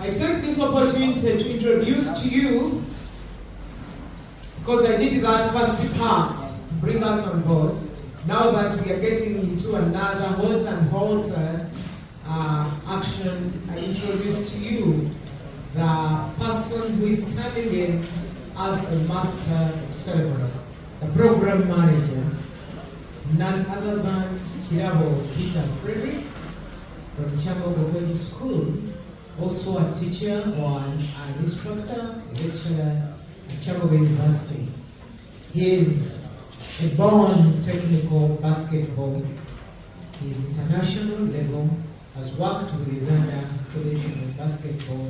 I take this opportunity to introduce to you, because I did that first part to bring us on board. Now that we are getting into another hot and hotter action, I introduce to you the person who is standing in as the master of ceremony, the program manager, none other than Chirabo Peter Frederick from Chambogo School, also a teacher or an instructor, a lecturer at Chambogo University. He is a born technical basketball. He's international level, has worked with Uganda Federation of Basketball,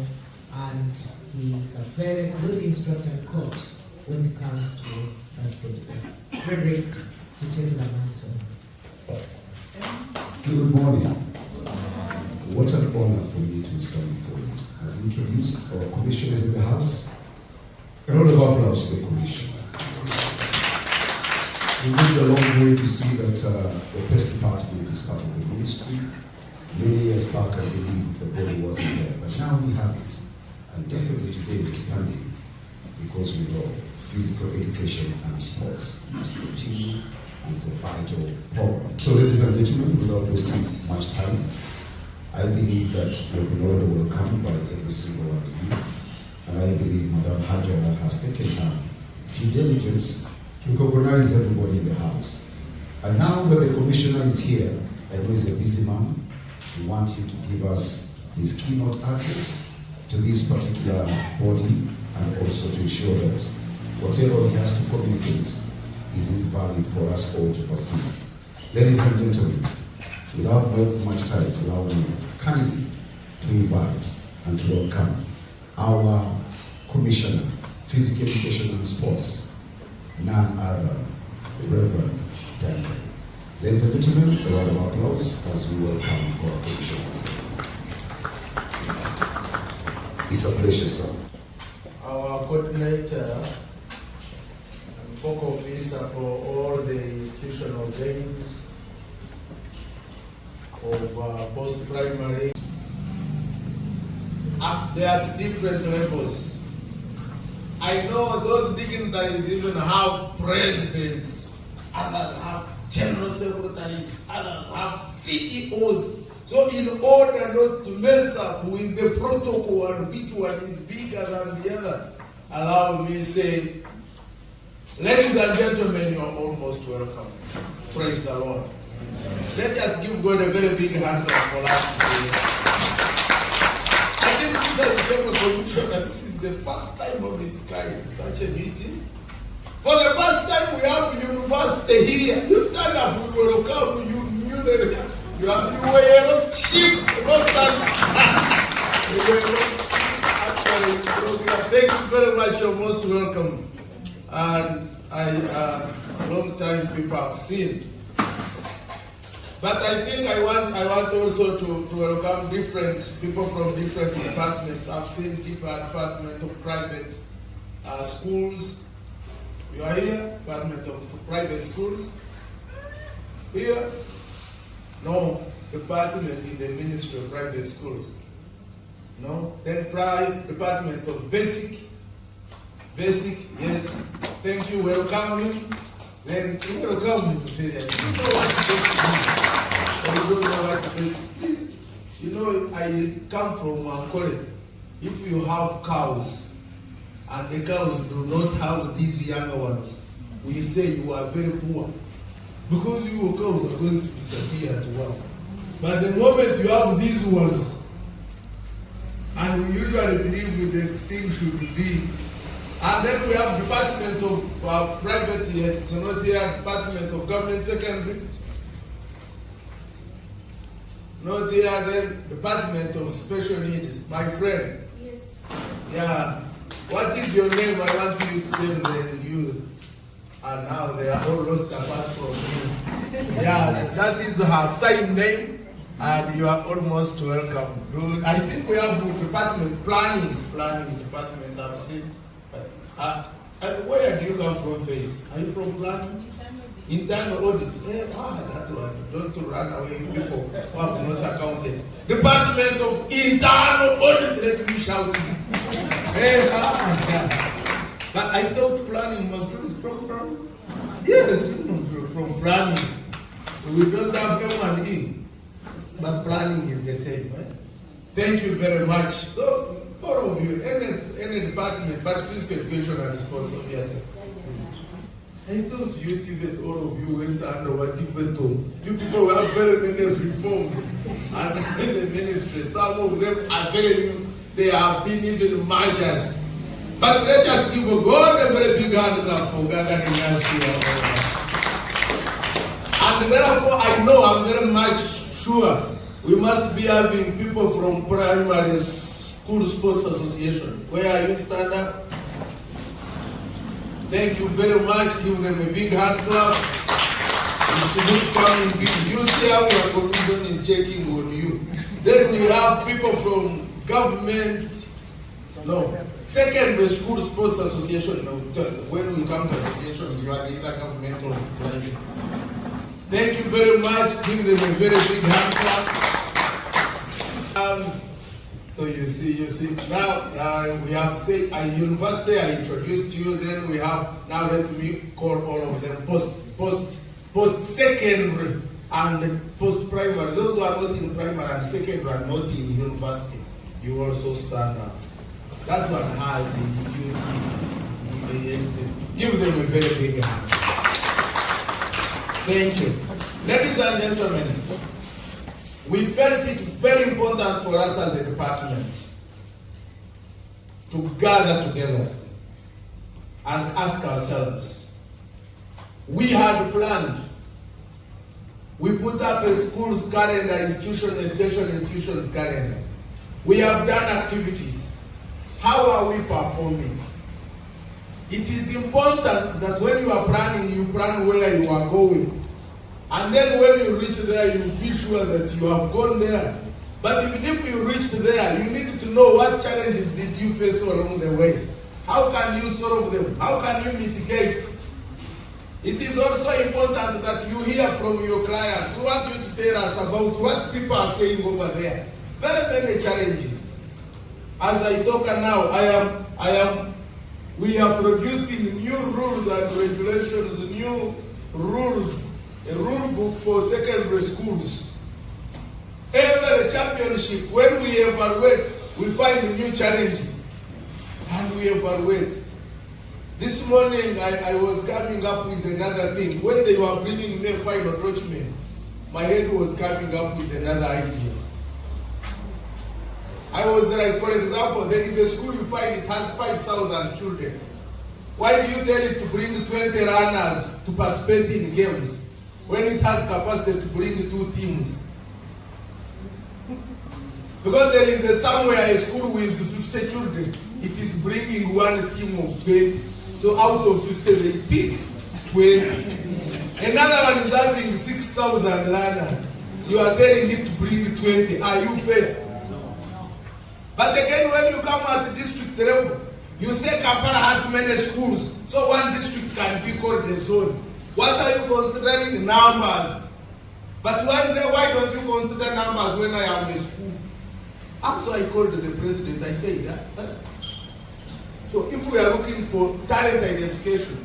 and he is a very good instructor and coach when it comes to basketball. Frederick, you take the mantle. Good morning. What an honor for me to stand before you. As introduced, our commissioners in the house, a round of applause to the commissioner. We moved a long way to see that the PES department is part of the ministry. Many years back, I believe the body wasn't there, but now we have it. And definitely today we're standing because we know physical education and sports must continue, and it's a vital program. So ladies and gentlemen, without wasting much time, I believe that you have been already welcomed by every single one of you. And I believe Madam Hajara has taken her due diligence to recognize everybody in the house. And now that the commissioner is here, I know he's a busy man, we want him to give us his keynote address to this particular body, and also to ensure that whatever he has to communicate is valid for us all to perceive. Ladies and gentlemen, without wasting much time, allow me kindly to invite and to welcome our Commissioner, Physical Education and Sports, none other, Reverend Duncan. Ladies and gentlemen, a round of applause as we welcome our commissioners. It's a pleasure, sir. Our coordinator and focal officer for all the institutional games of post-primary. They are at different levels. I know those dignitaries even have presidents, others have general secretaries, others have CEOs. So in order not to mess up with the protocol and which one is bigger than the other, allow me to say, ladies and gentlemen, you are almost welcome. Praise the Lord. Let us give God a very big hand clap for us today. I think since I became a commissioner, this is the first time of its kind, such a meeting. For the first time we have university here. You stand up, we welcome you. You were lost sheep, lost and you were lost sheep actually. Thank you very much, you're most welcome. And a long time people have seen. But I think I want also to welcome different people from different departments. I've seen different departments of private schools. You are here, Department of Private Schools. Here. No, department in the Ministry of Private Schools. No, then Department of Basic, yes. Thank you, welcome him. Then you welcome him, say that. You know what basic means, or you don't know what basic is. You know, I come from Mankore. If you have cows, and the cows do not have these younger ones, we say you are very poor. Because your cows are going to disappear to us. But the moment you have these ones, and we usually believe the thing should be, and then we have Department of Private, yet so not here, Department of Government Secondary, not here, then Department of Special Needs. My friend. Yes. Yeah. What is your name? I want you to tell you. And now they are all lost apart from you. Yeah, that is her sign name, and you are almost welcome. I think we have department planning department. I've seen. Where do you come from, Faith? Are you from planning? Internal audit. That one. Don't run away people who have not accounted. Department of Internal Audit, let me shout it. But I thought planning was from planning. Yes, from planning. We don't have M&E, but planning is the same. Right? Thank you very much. So, all of you, any department, but physical education and sports, obviously. I thought UTVET, all of you went under what TVET. You people have very many reforms and in the ministry. Some of them are very new. They have been even mergers. But let us give God a very big hand clap for gathering us here. And therefore, I know, I'm very much sure, we must be having people from primary school sports association. Where are you? Stand up. Thank you very much. Give them a big hand clap. It's good coming big. You see how your commission is checking on you. Then we have people from government, secondary school sports association. When we come to associations, you are either government or private. Thank you very much. Give them a very big hand clap. So you see. Now we have said a university. I introduced you. Then we have now. Let me call all of them post-secondary and post-primary. Those who are not in primary and secondary are not in university. You also stand up. That one has give them a very big hand. Thank you. Ladies and gentlemen, we felt it very important for us as a department to gather together and ask ourselves. We had planned. We put up a school's calendar, education institution's calendar. We have done activities. How are we performing? It is important that when you are planning, you plan where you are going. And then when you reach there, you be sure that you have gone there. But even if you reached there, you need to know what challenges did you face along the way. How can you solve them? How can you mitigate? It is also important that you hear from your clients. We want you to tell us about what people are saying over there. Very many challenges. As I talk now, we are producing new rules and regulations, new rules, a rule book for secondary schools. Every championship, when we evaluate, we find new challenges. And we evaluate. This morning, I was coming up with another thing. When they were bringing me a final document, my head was coming up with another idea. I was like, for example, there is a school you find it has 5,000 children. Why do you tell it to bring 20 runners to participate in games when it has capacity to bring 2 teams? Because there is somewhere a school with 50 children, it is bringing 1 team of 20. So out of 50, they pick 20. Another one is having 6,000 runners. You are telling it to bring 20. Are you fair? But again, when you come at the district level, you say Kampala has many schools, so one district can be called a zone. What are you considering? Numbers. But one day, why don't you consider numbers when I am a school? So I called the president, I said, so if we are looking for talent identification,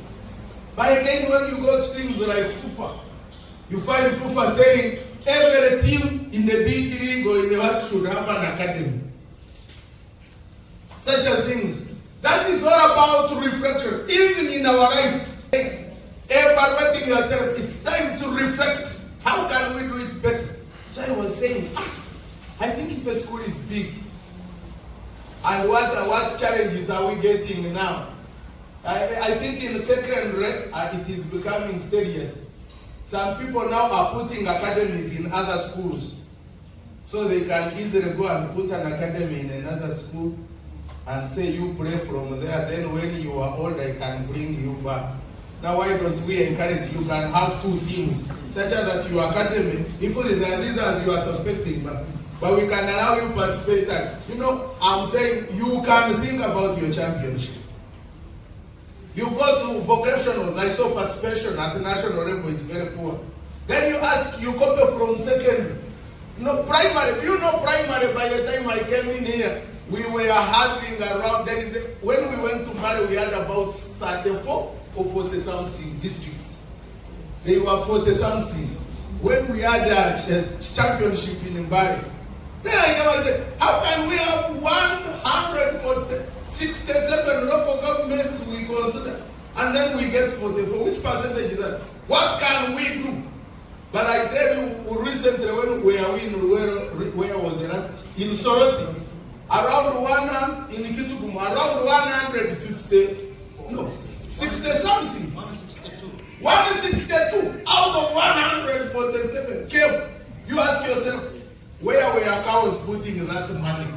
but again, when you go to things like FUFA, you find FUFA saying every team in the big league or in the what should have an academy. Such a things. That is all about reflection. Even in our life, evaluating yourself, it's time to reflect. How can we do it better? So I was saying, I think if a school is big, and what challenges are we getting now? I think in the secondary, it is becoming serious. Some people now are putting academies in other schools. So they can easily go and put an academy in another school and say you play from there. Then when you are old, I can bring you back. Now why don't we encourage you can have 2 teams, such that your academy, if these as you are suspecting, but we can allow you to participate. And, I'm saying you can think about your championship. You go to vocationals, I saw participation at the national level is very poor. Then you ask, you copy from secondary. No, primary, do you know primary by the time I came in here, we were having around, when we went to Mali, we had about 34 or 40 something districts. They were 40 something. When we had a championship in Mbari, then I came and said, how can we have 167 local governments we consider, and then we get 44? Which percentage is that? What can we do? But I tell you, recently when we are in, where was the last? In Soroti, around 100, in Kitukumu, around 150, no, 60 something. 162 out of 147 came. You ask yourself, where were cows putting that money?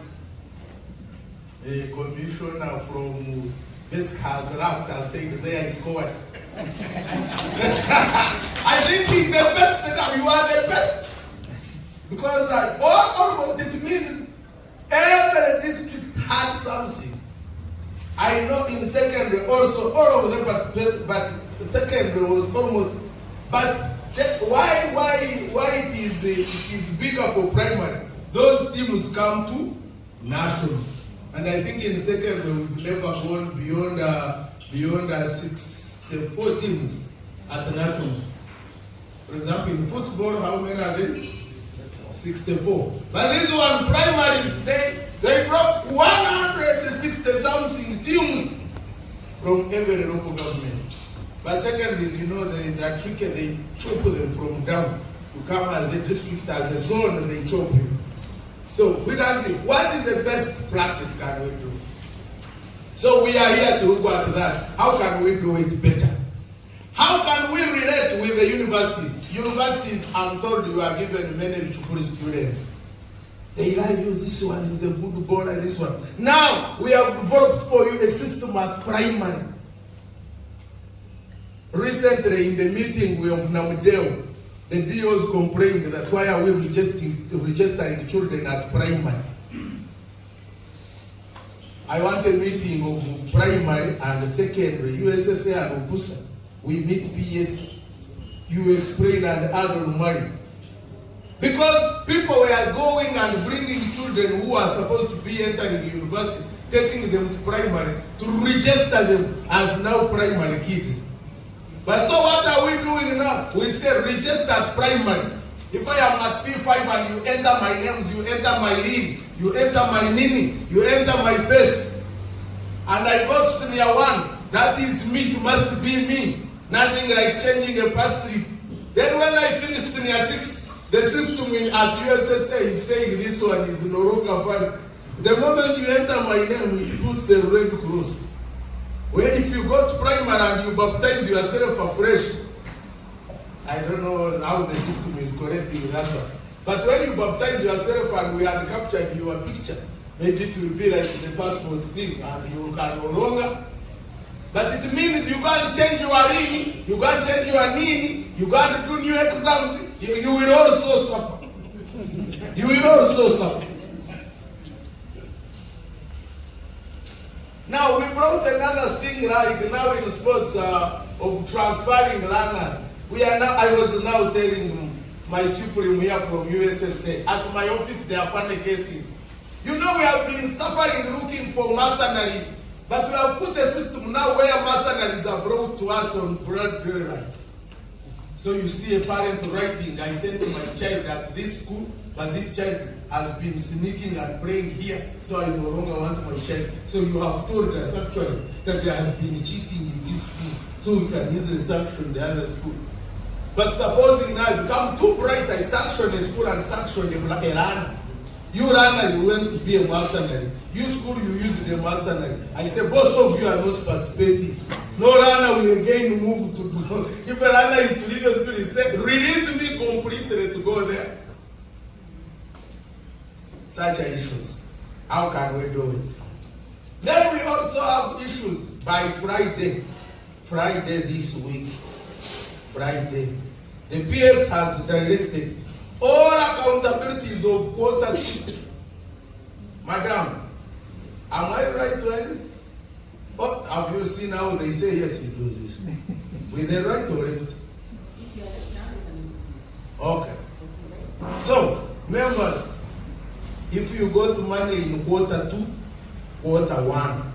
A commissioner from this has laughed and said, there is scored. I think he's the best, now you are the best. Because almost it means every district had something. I know in secondary also, all of them, but secondary was almost, but why it is bigger for primary? Those teams come to national. And I think in secondary we've never gone beyond 64 teams at the national. For example, in football, how many are there? 64. But this one, primaries, they brought 160 something teams from every local government. But secondaries, you know, they are tricky, they chop them from down. You come at the district as a zone and they chop you. So we can see, what is the best practice can we do? So we are here to look at that. How can we do it better? How can we relate with the universities? Universities, I'm told you are given many Chukuri students. They like you, this one is a good boy, this one. Now, we have developed for you a system at primary. Recently, in the meeting of Namdeo, the DOs complained that why are we registering children at primary? I want a meeting of primary and secondary, USSA and Opusa. We meet PES. You explain and add on mine. Because people were going and bringing children who are supposed to be entering university, taking them to primary, to register them as now primary kids. But so what are we doing now? We say register at primary. If I am at P5 and you enter my names, you enter my name, you enter my nini, you enter my face, and I got senior 1, that is me, it must be me. Nothing like changing a pass slip. Then when I finish senior 6, the system at USSA is saying this one is no longer valid. The moment you enter my name, it puts a red cross. Where if you go to primary and you baptize yourself afresh, I don't know how the system is correcting that one. But when you baptize yourself and we have captured your picture, maybe it will be like the passport thing and you can no longer. But it means you can't change your nini, you can't change your nini, you can't do new exams, you will also suffer. You will also suffer. Now we brought another thing like now in sports of transferring learners. I was now telling my supreme here from USSA, at my office there are funny cases. You know we have been suffering looking for mercenaries, but we have put a system now where mercenaries are brought to us on broad daylight. So you see a parent writing, I sent my child at this school, but this child has been sneaking and playing here, so I no longer want my child. So you have told us actually that there has been cheating in this school, so we can easily sanction the other school. But supposing now you become too bright, I sanction the school and sanction the runner. You runner, you went to be a mercenary. You school, you use the mercenary. I say both of you are not participating. No runner will again move to go. If a runner is to leave the school, he said, release me completely to go there. Such are issues. How can we do it? Then we also have issues by Friday. Friday this week. Friday. The PES has directed all accountabilities of quarter 2. Madam, am I right to you? Oh, have you seen how they say yes, you do this? With the right or left? Okay. So, members, if you got money in quarter 2, quarter 1,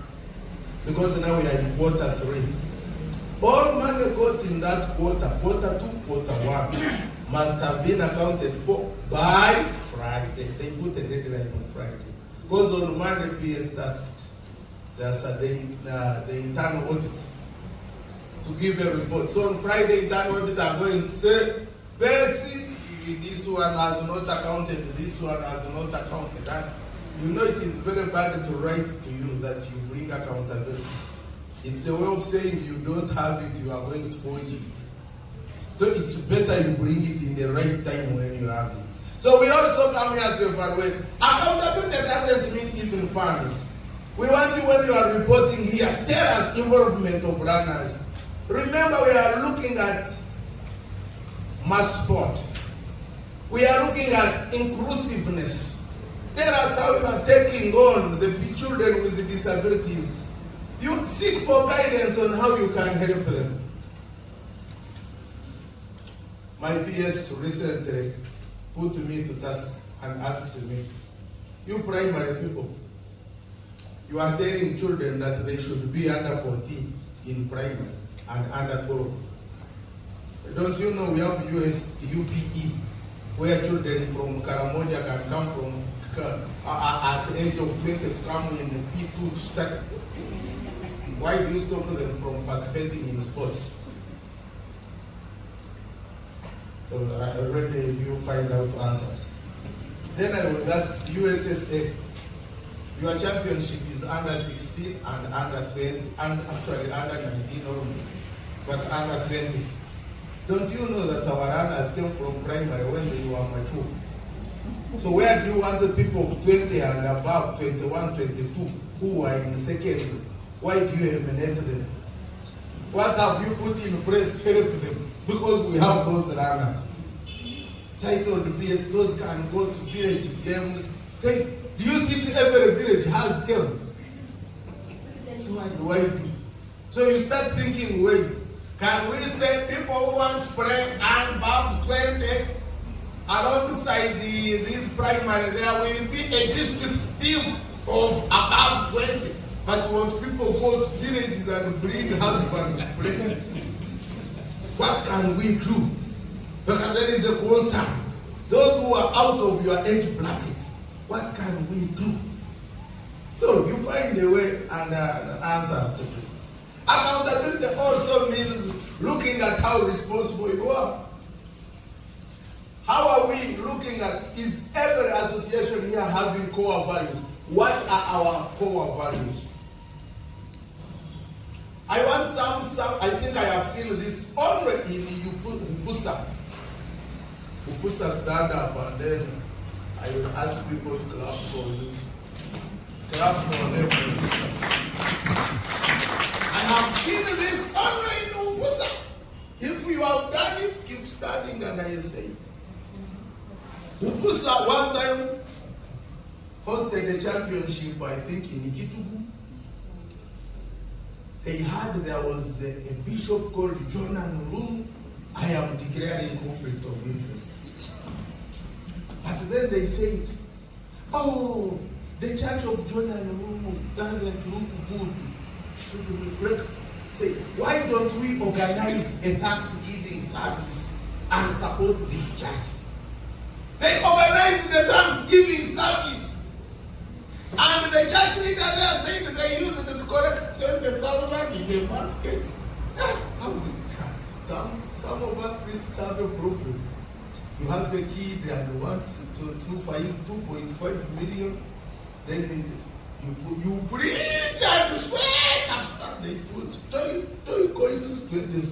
because now we are in quarter 3, all money got in that quarter 2, quarter 1, must have been accounted for by Friday. They put a deadline on Friday. Because on Monday, PES does it. There's the internal audit to give a report. So on Friday, internal audit are going to say, basically, this one has not accounted, this one has not accounted. And you know it is very bad to write to you that you bring accountability. It's a way of saying you don't have it, you are going to forge it. So it's better you bring it in the right time when you have it. So we also come here to evaluate. Accountability doesn't mean even funds. We want you, when you are reporting here, tell us involvement of runners. Remember, we are looking at mass sport. We are looking at inclusiveness. Tell us how you are taking on the children with disabilities. You seek for guidance on how you can help them. My PS recently put me to task and asked me, you primary people, you are telling children that they should be under 14 in primary and under 12. Don't you know we have UPE, where children from Karamoja can come from at the age of 20 to come in P2 to start. Why do you stop them from participating in sports? So I already you find out answers. Then I was asked, USSA, your championship is under 16 and under 20, and actually under 19 almost, but under 20. Don't you know that our runners came from primary when they were mature? So where do you want the people of 20 and above, 21, 22, who are in secondary? Why do you eliminate them? What have you put in place to help them? Because we have those runners. So I told the PS, those can go to village games. Say, do you think every village has games? So what do I do? So you start thinking ways. Can we say people who want to play and above 20, alongside this primary, there will be a district team of above 20. But what people go to villages and bring husbands to play. What can we do? Because there is a concern. Those who are out of your age bracket, what can we do? So you find a way and answers to do. Accountability also means looking at how responsible you are. How are we looking at, is every association here having core values? What are our core values? I want some, I think I have seen this only in Upusa. Upusa stand up and then I will ask people to clap for you. Clap for them for Upusa. I have seen this only in Upusa. If you have done it, keep standing and I say it. Upusa one time hosted a championship, I think in Ikitubu. They heard there was a bishop called John Rum. I am declaring conflict of interest. But then they said, oh, the church of John Rum doesn't look good. It should reflect. Say, why don't we organize a Thanksgiving service and support this church? They organized the Thanksgiving service. And the church leader there said they used it to collect 20,000 in a basket. Some of us priests have a problem. You have a kid and wants to 2.5 million, then you preach and sweat after they put toy coins 20,000.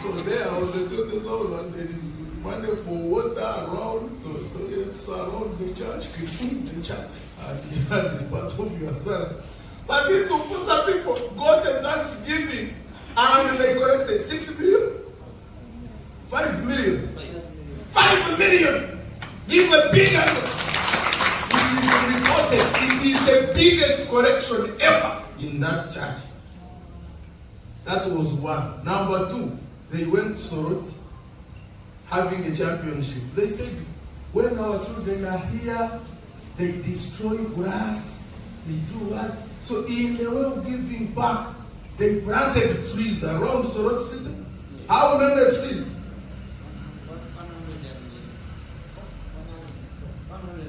So there on the 20,000 there is money for water around, toilets around the church, between the church, and it's part of your salary. But these Upusa people got a Thanksgiving and they collected 6 million, 5 million, 5 million. Give a big amount. It is reported collected. It is the biggest collection ever in that church. That was one. Number two, they went to Soroti having a championship. They said, when our children are here, they destroy grass, they do what? So in the way of giving back, they planted trees around Soroti City. How many trees?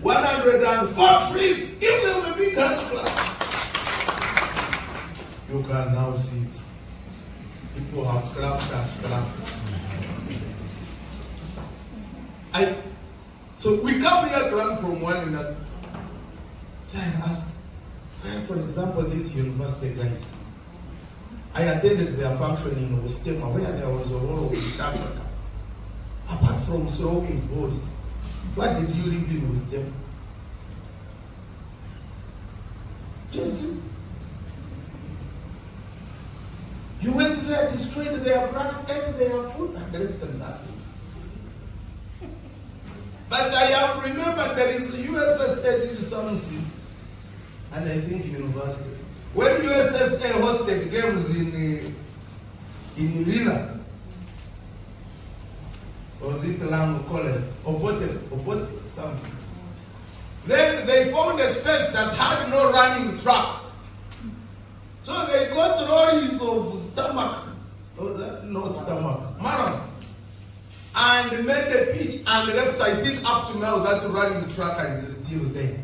104 trees. Give them a big hand clap. You can now see it. People have clapped and clapped. So we come here to learn from one another. So I ask, for example, these university guys. I attended their function in Westema where there was a lot of East Africa. Apart from throwing balls, what did you live in Westema? Just you went there, destroyed their grass, ate their food, and left nothing. But I have remembered there is the USSA did something, and I think university. When USSA hosted games in Lila, was it Lang College, Obote, something. Then they found a space that had no running track. So they got lorries of tarmac, not tarmac, marram, and made a pitch and left, I think up to now that running track is still there.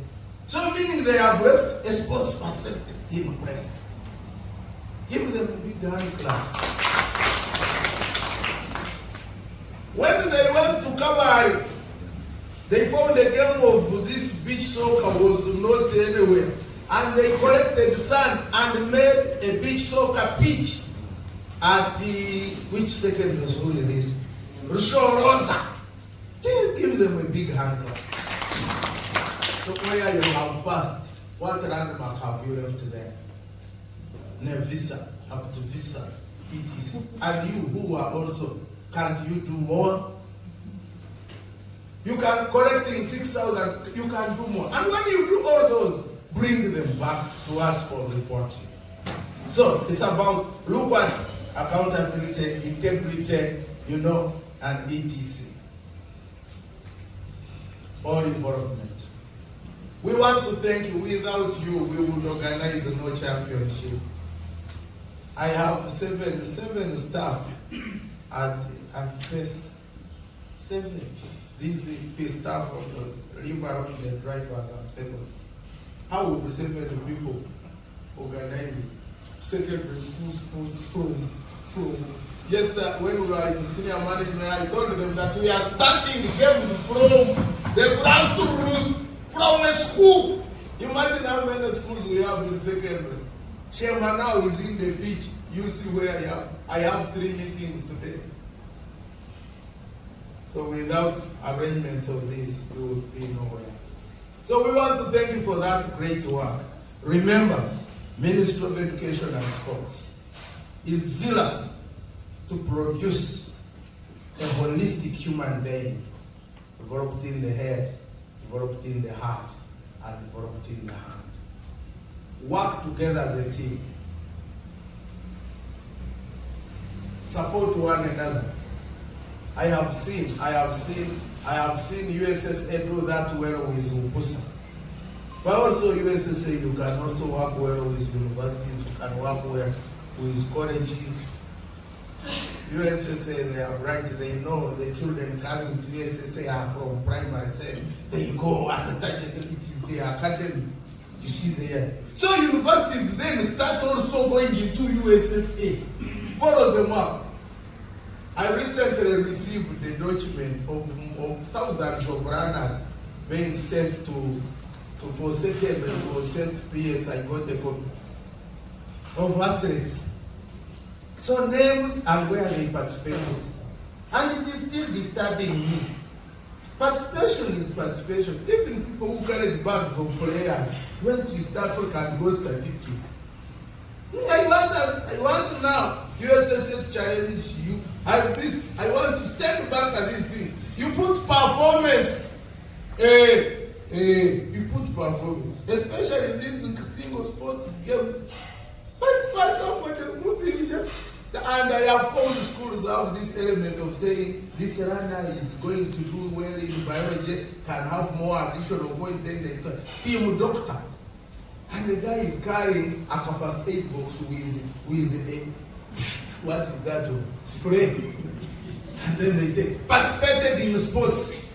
So meaning they have left a sports facility in place. Give them a big hand clap. When they went to Kabari, they found a game of this beach soccer was not anywhere. And they collected sand and made a beach soccer pitch at the, which secondary school it is? Rusho Rosa. Give them a big hand clap. So where you have passed, what landmark have you left there? Nevisa, up to Visa, it is. And you who are also, can't you do more? You can collecting 6,000, you can do more. And when you do all those, bring them back to us for reporting. So it's about, look at accountability, integrity, and etc. All involvement. We want to thank you. Without you, we would organize no championship. I have seven staff at PES. 7. These PES staff of the live around the drivers and 7. How would 7 people organize secondary school sports from yesterday when we were in senior management? I told them that we are starting games from the grassroots, from a school. Imagine how many schools we have in secondary. Shema now is in the beach. You see where I am. I have 3 meetings today. So without arrangements of this, we would be nowhere. So we want to thank you for that great work. Remember, Ministry of Education and Sports is zealous to produce a holistic human being, developed in the head, developed in the heart, and developed in the hand. Work together as a team. Support one another. I have seen USSA do that well with Ubusa. But also USSA, you can also work well with universities, you can work well with colleges. USSA, they are bright, they know the children coming to USSA are from primary set. They go and target it is their academy. You see there. So universities then start also going into USSA. Follow them up. I recently received the document of thousands of runners being sent for secondary or sent PES. I got a copy of athletes. So names and where they participated. And it is still disturbing me. Participation is participation. Even people who carried bags of players went to East Africa and got certificates. I want now USSA to challenge you. And this, I want to stand back at this thing. You put performance. You put perform, especially in these single sport games. But find somebody moving just. And I have found schools have this element of saying this runner is going to do well in biology, can have more additional points than the team doctor. And the guy is carrying a first aid box with a, what is that, spray. And then they say, participated in sports.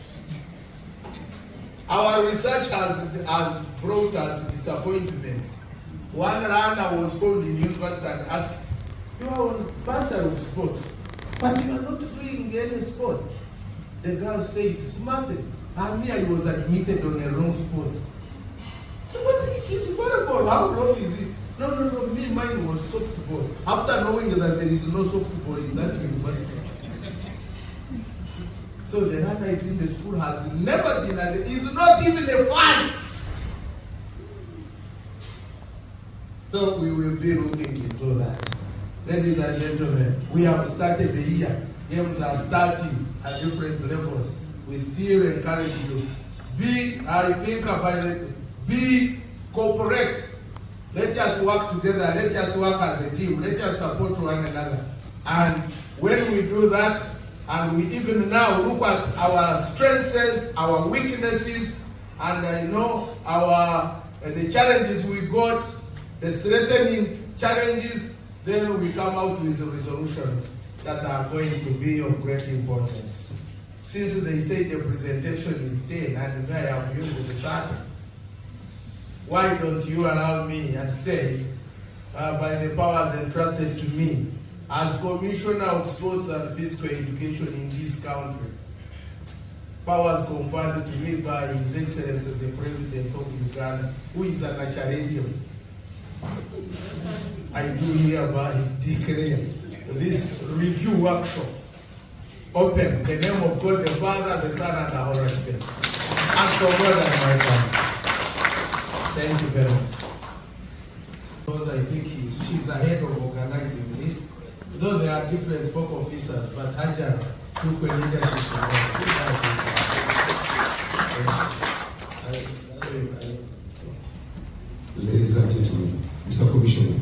Our research has brought us disappointments. One runner was found in university and asked, you are on master of sports, but you are not doing any sport. The girl said, smarted. And here he was admitted on a wrong sport. So, but it is volleyball. How wrong is it? No, me, mine was softball. After knowing that there is no softball in that university. So the runner is in the school has never been, is not even a fan. So we will be looking into that. Ladies and gentlemen, we have started the year. Games are starting at different levels. We still encourage you. Be cooperate. Let us work together. Let us work as a team. Let us support one another. And when we do that, and we even now look at our strengths, our weaknesses, and I know the challenges we got, the threatening challenges, then we come out with resolutions that are going to be of great importance. Since they say the presentation is 10 and I have used 30, why don't you allow me and say, by the powers entrusted to me, as Commissioner of Sports and Physical Education in this country, powers conferred to me by His Excellency the President of Uganda, who is an Acharangel, I do hereby declare this review workshop open in the name of God the Father, the Son, and the Holy Spirit. And for God and my God. Thank you very much. Because I think she's ahead of organizing this. Though there are different folk officers, but Hajar took a leadership in that. Ladies and gentlemen, Mr. Commissioner,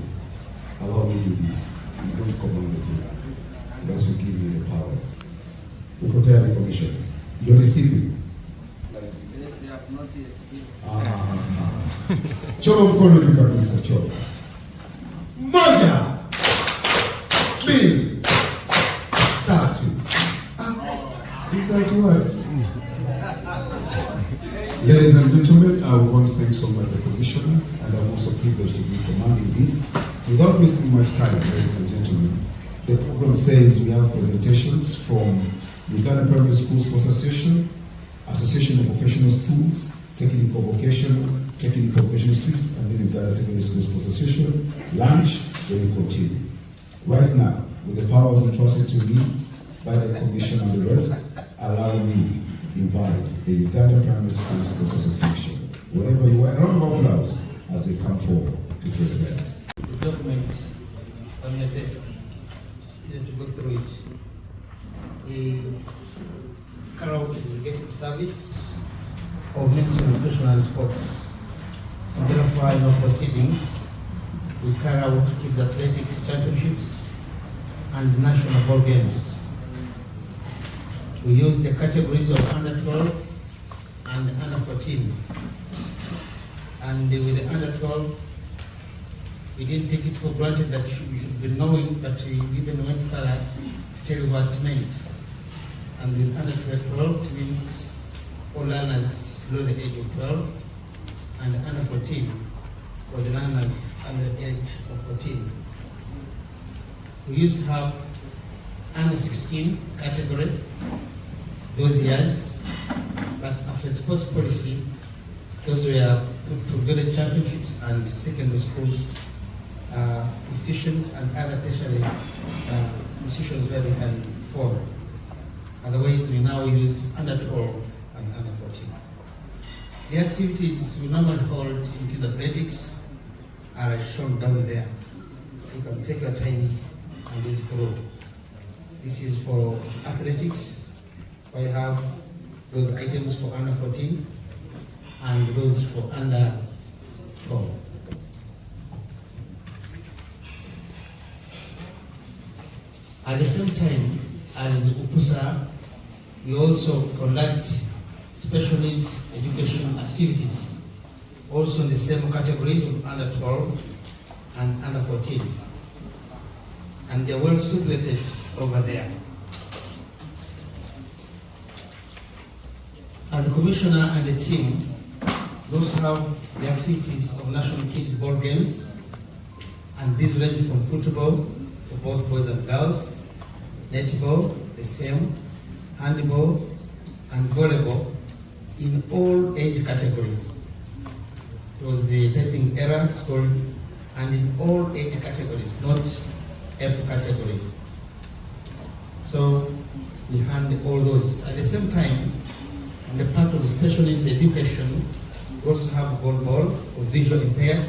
allow me to do this. I'm going to command the group. Once you give me the powers. Who prepare the commissioner? You're receiving. They have not yet. Choma mkono juu kabisa, choma. Moja, mbili, tatu. Is that what? Ladies and gentlemen, I want to thank so much the commissioner, and I'm also privileged to be commanding this. Without wasting much time, ladies and gentlemen, the program says we have presentations from the Uganda Primary School Sports Association, Association of Vocational Schools, Technical Vocational Schools, and then Uganda Secondary School Sports Association. Lunch, then we continue. Right now, with the powers entrusted to me by the commission and the rest, allow me invite the Uganda Primary School Sports Association, wherever you are, a round of applause as they come forward to present. The document on your desk is easy to go through it. We carry out the delegated service of Ministry of Education and Sports. And therefore, in our proceedings, we carry out kids athletics championships and national ball games. We use the categories of under 12 and under 14. And with the under 12, we didn't take it for granted that we should be knowing, but we even went further to tell you what it meant. And with under 12, it means all learners below the age of 12, and under 14, for the learners under the age of 14. We used to have under 16 category those years, but after the sports policy, those were put to village championships and secondary schools, institutions and other tertiary institutions where they can fall. Otherwise, we now use under 12 and under 14. The activities we normally hold in kids athletics are shown down there. You can take your time and read through. This is for athletics, where you have those items for under 14, and those for under 12. At the same time, as UPUSA, we also conduct special needs education activities, also in the same categories of under 12 and under 14. And they're well stipulated over there. And the commissioner and the team also have the activities of national kids ball games, and these range from football for both boys and girls, netball, the same, handball, and volleyball in all age categories. It was the typing error scored, and in all age categories, not age categories. So we hand all those. At the same time, on the part of special needs education, we also have volleyball for visual impaired,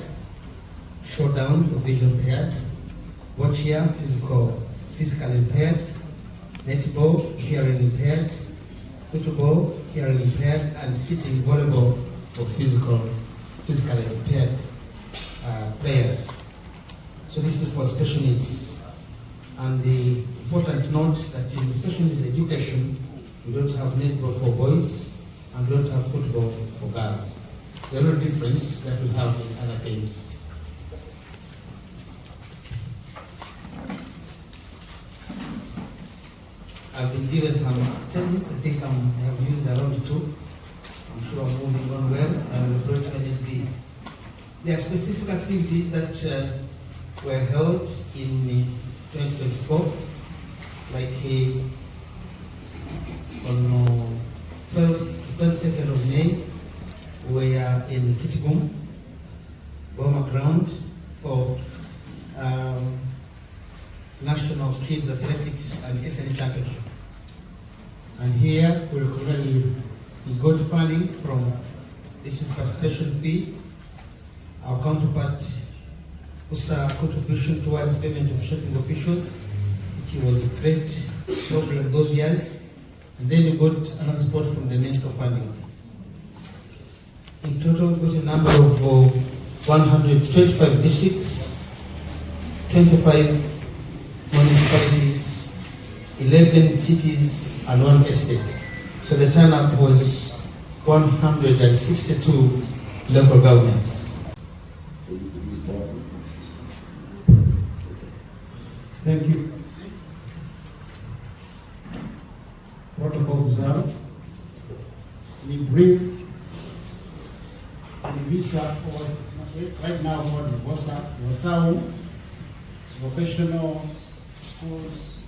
showdown for visual impaired, boccia physically impaired, netball hearing impaired, football hearing impaired, and sitting volleyball for physically impaired players. So this is for special needs. And the important note that in special needs education, we don't have netball for boys and we don't have football for girls. It's a real difference that we have in other games. I've been given some 10 minutes. I think I have used around 2. I'm sure I'm moving on well. I will elaborate when it be. There are specific activities that were held in 2024, like on 12th to 22nd of May, we are in Kitigum, Boma Ground, for National Kids Athletics and SNE Championship. And here we got funding from district participation fee, our counterpart USA contribution towards payment of shopping officials, which was a great problem those years. And then we got another support from the municipal funding. In total, we got a number of 125 districts, 25 municipalities, 11 cities, and 1 estate. So the turnout was 162 local governments. Thank you. Protocol observed. In brief, visa was right now called VOSAU, Vocational Schools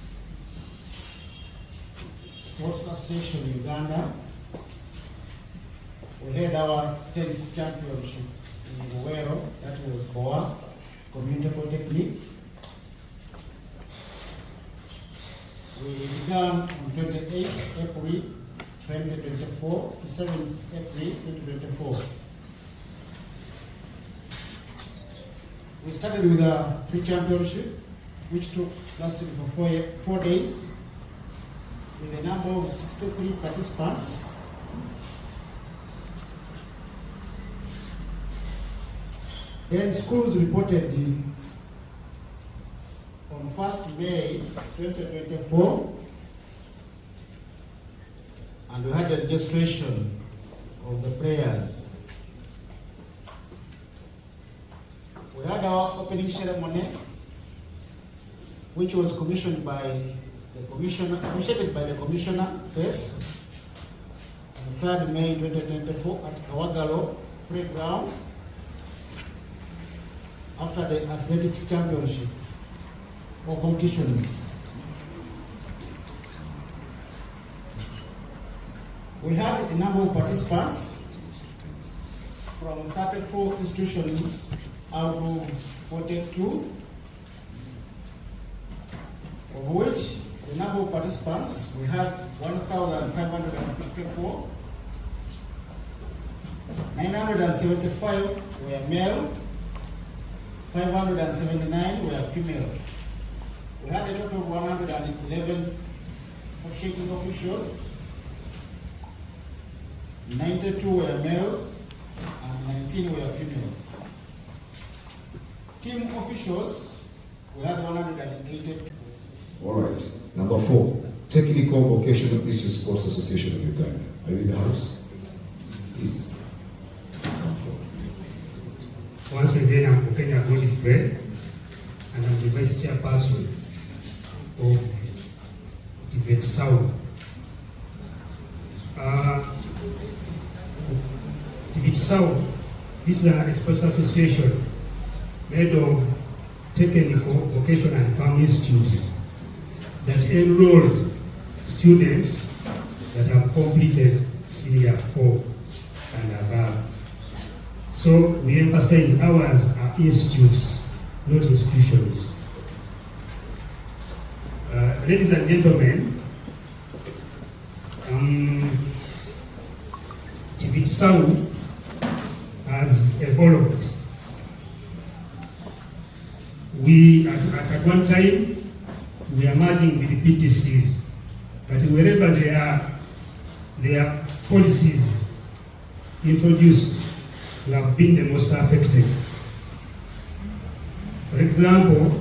Sports Association Uganda. We had our 10th championship in Buwero, that was Boa, Community Polytechnic. We began on 28th April 2024 to 7th April 2024. We started with a pre-championship, which lasted for 4 days, with a number of 63 participants. Then schools reported on 1st May 2024, and we had a registration of the players. We had our opening ceremony, which was commissioned by the commissioner, initiated by the commissioner PES, on 3rd May 2024 at Kawagalo Playground, after the athletics championship or competitions. We had a number of participants from 34 institutions out of 42, of which the number of participants, we had 1,554, 975 were male, 579 were female. We had a total of 111 officiating officials, 92 were males, and 19 were female. Team officials, we had 180. All right. Number 4, Technical Vocational Institute Sports Association of Uganda. Are you in the house? Please come forth. Once again, I'm Kenya Godfrey, and I'm the vice chairperson of Tibet South. Tibet South, this is a sports association made of technical, vocational, and farm institutes that enroll students that have completed senior 4 and above. So we emphasize ours are institutes, not institutions. Ladies and gentlemen, Tibet South has evolved. We, at one time, we are merging with the PTCs, but wherever there are policies introduced who have been the most affected. For example,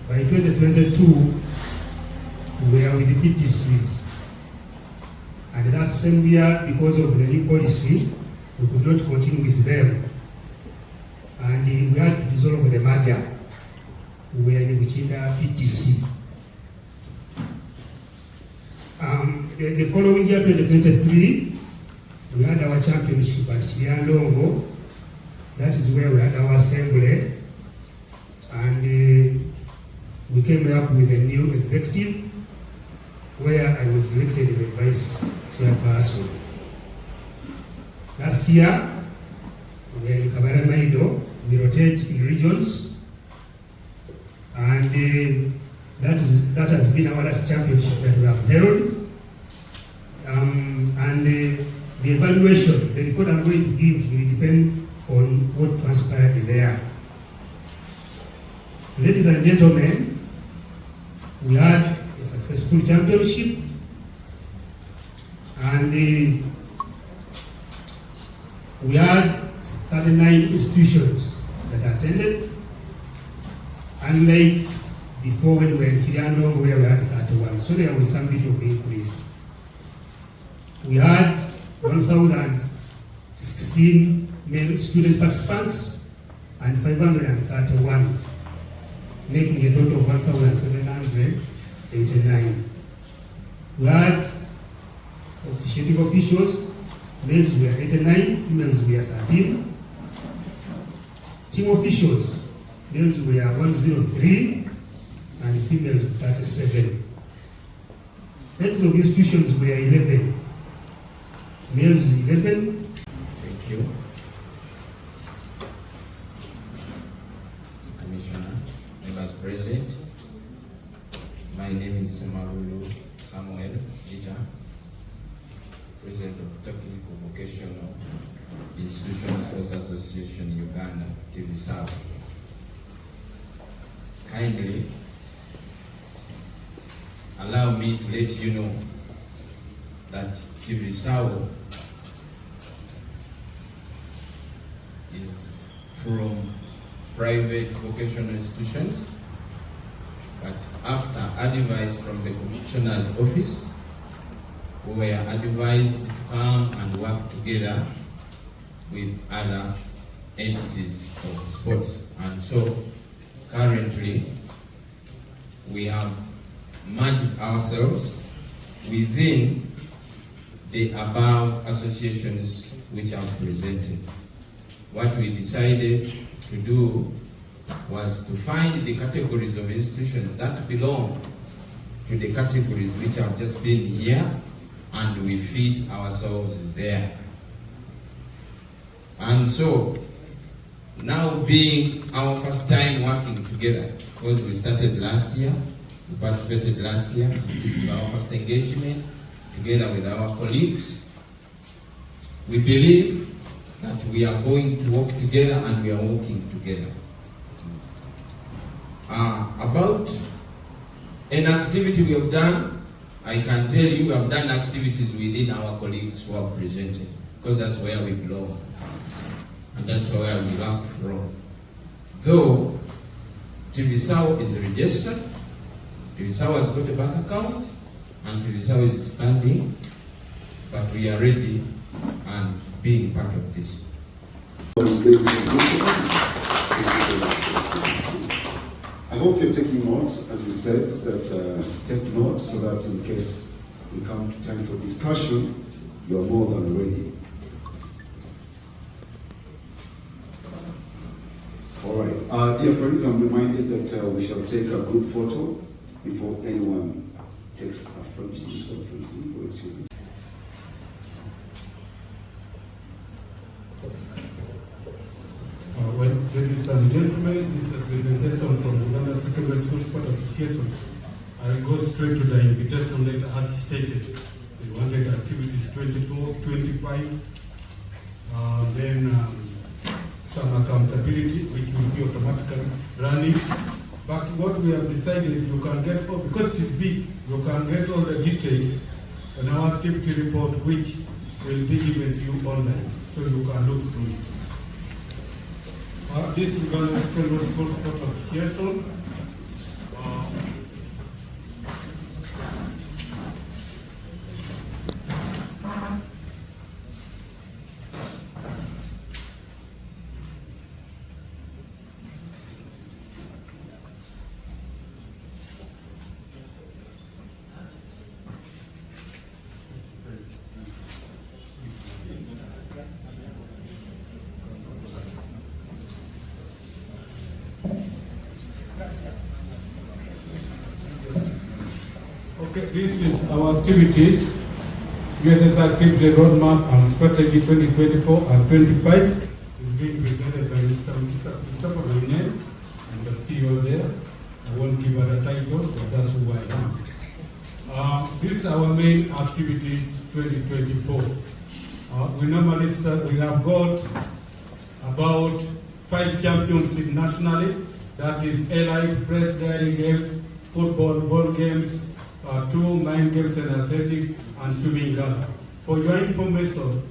by 2022, we were with the PTCs. And that same year, because of the new policy, we could not continue with them. And we had to dissolve the merger. We were in Uganda PTC. The following year, 2023, we had our championship at Chiandongo. That is where we had our assembly. And we came up with a new executive, where I was elected the vice chairperson. Last year, we were in Kabara Maido. We rotate in regions. And that has been our last championship that we have held. The evaluation, the report I'm going to give will depend on what transpired there. Ladies and gentlemen, we had a successful championship, and we had 39 institutions that attended, unlike before when we were in Kiriandongo where we had 31, so there was some bit of increase. We had 1,016 male student participants and 531, making a total of 1,789. We had officiating officials, males were 89, females were 13. Team officials, males were 103 and females 37. Heads of institutions were 11, males 11. Thank you. Commissioner, members present. My name is Marulu Samuel Jita, President of Technical Vocational Institution Sports Association Uganda, TV South. Kindly allow me to let you know that TV South is from private vocational institutions, but after advice from the Commissioner's office, we were advised to come and work together with other entities of sports. And so currently we have merged ourselves within the above associations which are presented. What we decided to do was to find the categories of institutions that belong to the categories which have just been here, and we fit ourselves there. And so, now being our first time working together, because we started last year, we participated last year, and this is our first engagement together with our colleagues, we believe that we are going to work together, and we are working together. About an activity we have done, I can tell you we have done activities within our colleagues who have presented, because that's where we belong. and that's where we work from. Though TVSAO is registered, TVSAO has got a bank account, and TVSAO is standing, but we are ready and being part of this. Ladies and gentlemen, thank you so much for listening. I hope you're taking notes, as we said, that take notes so that in case we come to time for discussion, you're more than ready. All right, dear friends, I'm reminded that we shall take a group photo before anyone takes a French leave or excuse me. Well, ladies and gentlemen, this is a presentation from the Uganda Secondary School Sport Association. I go straight to the invitation letter as stated. We wanted activities 24, 25, then some accountability, which will be automatically running. But what we have decided, you can get, because it is big, you can get all the details on our activity report, which will be given to you online, so you can look through it. This Uganda Secondary School Sport Association, okay, this is our activities, USS Activity Roadmap and Strategy 2024 and 25 is being presented by Mr. Christopher Maynard and the CEO there. I won't give other titles, but that's who I am. These are our main activities 2024. We normally start, we have got about 5 championships nationally, that is elite, press diary games, football, ball games, 2 mind games and athletics, and swimming gala. For your information,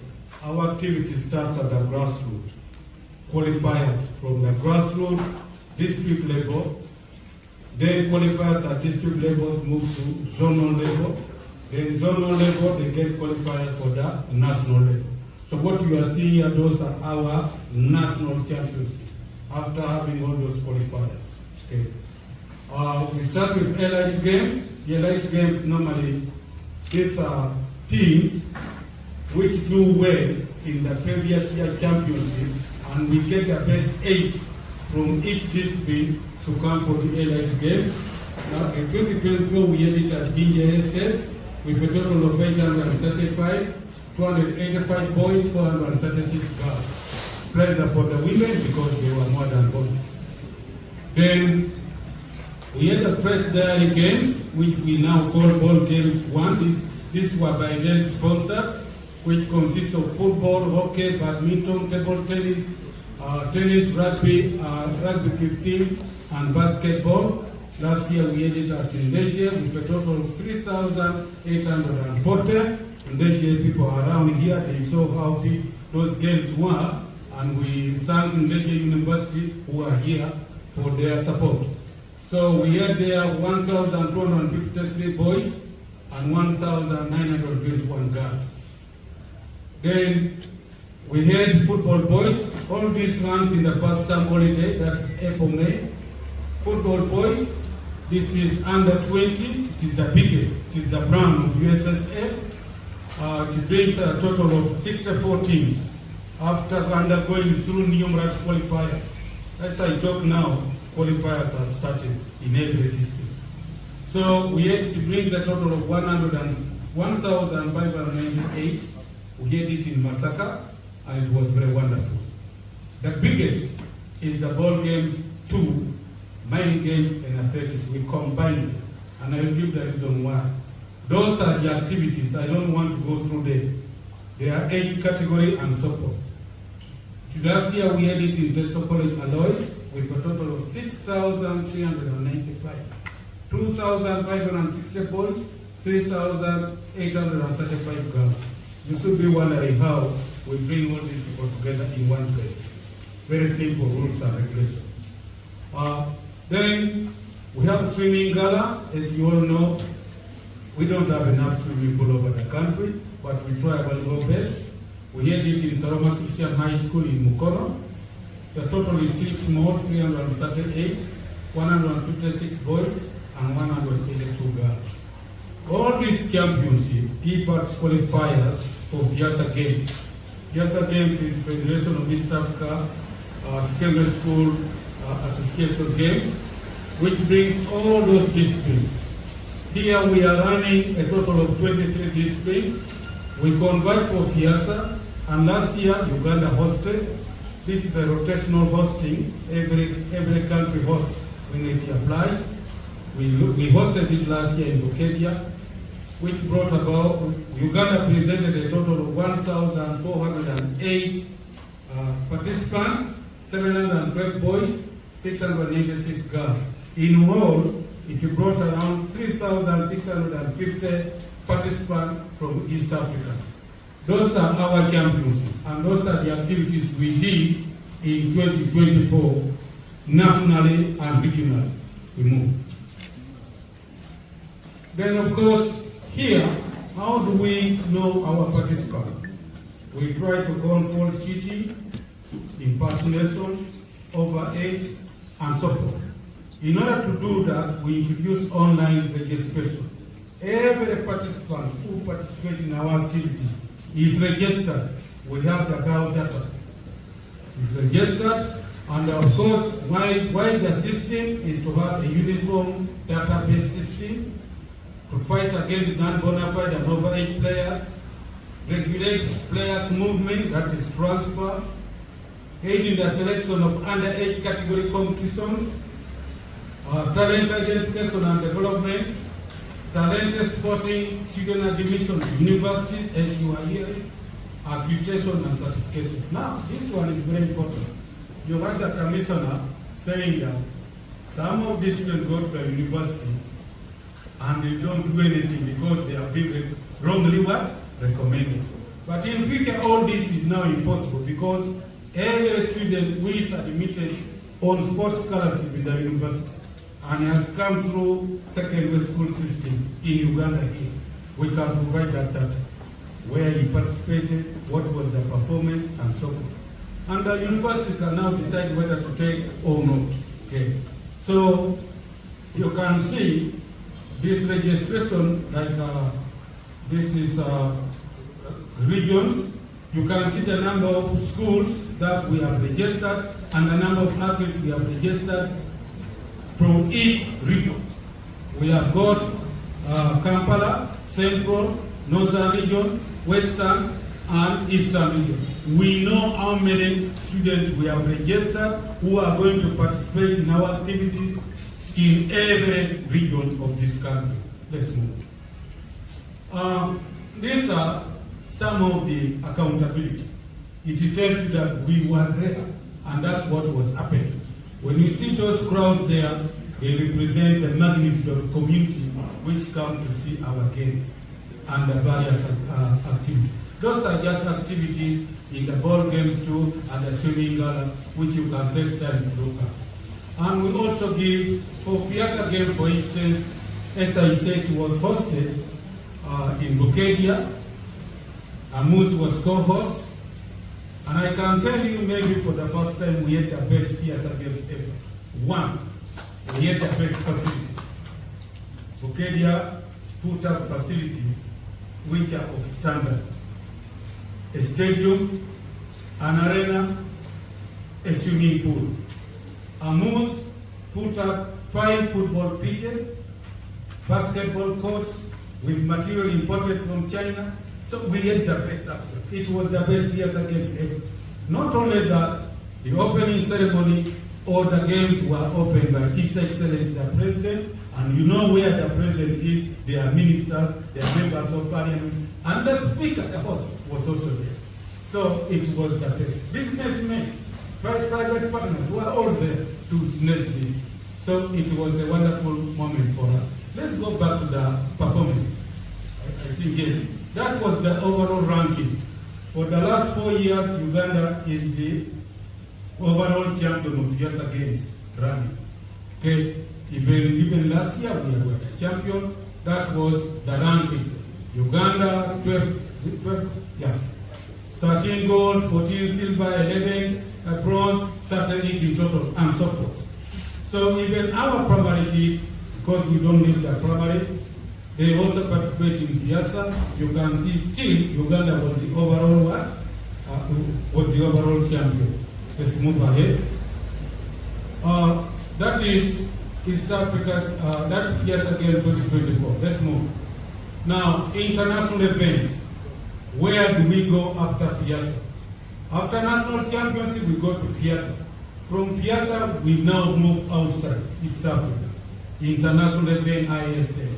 our activity starts at the grassroots. Qualifiers from the grassroots, district level, then qualifiers at district levels move to zonal level, then zonal level they get qualifiers for the national level. So what you are seeing here, those are our national championships after having all those qualifiers. Okay. We start with elite games. The elite games normally, these are teams which do well in the previous year championship, and we get the best 8 from each discipline to come for the elite games. Now in 2024 we had it at GJSS with a total of 835, 285 boys, 436 girls. Pleasure for the women because they were more than boys. Then we had the press diary games, which we now call ball games 1. These were by them sponsored, which consists of football, hockey, badminton, table tennis, tennis, rugby, rugby 15, and basketball. Last year we had it at Ndege with a total of 3,840. Ndege people around here, they saw how big those games were, and we thank Ndege University who are here for their support. So we had there 1,253 boys and 1,921 girls. Then we had football boys. All these runs in the first term holiday, that's April, May. Football boys, this is under 20. It is the biggest. It is the brand of USSA. It brings a total of 64 teams after undergoing through numerous qualifiers. As I talk now, qualifiers are starting in every district. So we had to bring a total of 1,598. We had it in Masaka, and it was very wonderful. The biggest is the ball games 2, mind games and athletics. We combine them, and I will give the reason why. Those are the activities. I don't want to go through them. They are age category and so forth. Last year we had it in Teso College Alloyed with a total of 6,395. 2,560 boys, 3,835 girls. You should be wondering how we bring all these people together in one place. Very simple rules and regulations. Then we have swimming gala. As you all know, we don't have enough swimming pool over the country, but we try our level best. We had it in Saroma Christian High School in Mukono. The total is still small, 338, 156 boys and 182 girls. All these championships give us qualifiers for Viasa Games. Viasa Games is Federation of East Africa Secondary School Association Games, which brings all those disciplines. Here we are running a total of 23 disciplines. We convert for Viasa, and last year Uganda hosted. This is a rotational hosting. Every country hosts when it applies. We hosted it last year in Bukedia, which brought about, Uganda presented a total of 1,408 participants, 712 boys, 686 girls. In all, it brought around 3,650 participants from East Africa. Those are our championships, and those are the activities we did in 2024, nationally and regionally. We move. Then, of course, here, how do we know our participants? We try to control cheating, impersonation, overage, and so forth. In order to do that, we introduce online registration. Every participant who participates in our activities is registered. We have the biodata. It's registered, and of course, why the system is to have a uniform database system to fight against non-bona fide and overage players, regulate players' movement, that is transfer, aid in the selection of underage category competitions, talent identification and development, talented sporting student admission to universities, as you are hearing, accreditation and certification. Now, this one is very important. You heard the commissioner saying that some of these students go to the university and they don't do anything because they have been wrongly what? Recommended. But in future, all this is now impossible because every student who is admitted on sports scholarship in the university and has come through secondary school system in Uganda here, we can provide that data, where he participated, what was the performance, and so forth. And the university can now decide whether to take or not. Okay. So you can see this registration, like this is regions. You can see the number of schools that we have registered and the number of athletes we have registered from each region. We have got Kampala, Central, Northern region, Western, and Eastern region. We know how many students we have registered who are going to participate in our activities in every region of this country. Let's move. These are some of the accountability. It tells you that we were there, and that's what was happening. When you see those crowds there, they represent the magnitude of community which come to see our games and the various activities. Those are just activities in the ball games too, and the swimming gala, which you can take time to look at. And we also give, for Fiesta game, for instance, as I said, it was hosted in Bukedia. Amus was co-host. And I can tell you, maybe for the first time, we had the best Fiesta games ever. One, we had the best facilities. Bukedia put up facilities which are of standard. A stadium, an arena, a swimming pool. Amus put up 5 football pitches, basketball courts with material imported from China. So we had the best access. It was the best Fiesta games ever. Not only that, the opening ceremony, all the games were opened by His Excellency the President, and you know where the President is, their ministers, their members of parliament, and the Speaker, the host, was also there. So it was the best. Businessmen, private partners were all there to witness this. So it was a wonderful moment for us. Let's go back to the performance. I think, yes, that was the overall ranking. For the last 4 years, Uganda is the overall champion of Fiesta Games running. Okay, even last year we were the champion. That was the ranking. Uganda 13 gold, 14 silver, 11 bronze, 38 in total, and so forth. So even our primary kids, because we don't need the primary, they also participate in Fiesta. You can see still Uganda was the overall was the overall champion. Let's move ahead. That is East Africa, that's Fiesta Games 2024. Let's move. Now, international events. Where do we go after Fiesta? After national championship, we go to Fiesta. From Fiesta, we now move outside East Africa. International event ISF.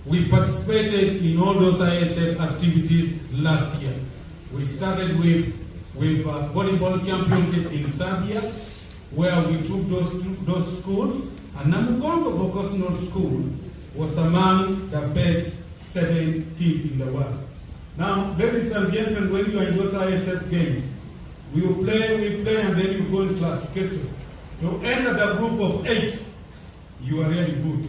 We participated in all those ISF activities last year. We started with volleyball championship in Serbia, where we took those schools, and Namugongo Vocational School was among the best 7 teams in the world. Now, ladies and gentlemen, when you are in those ISF games, we play, and then you go in classification. To enter the group of 8, you are really good.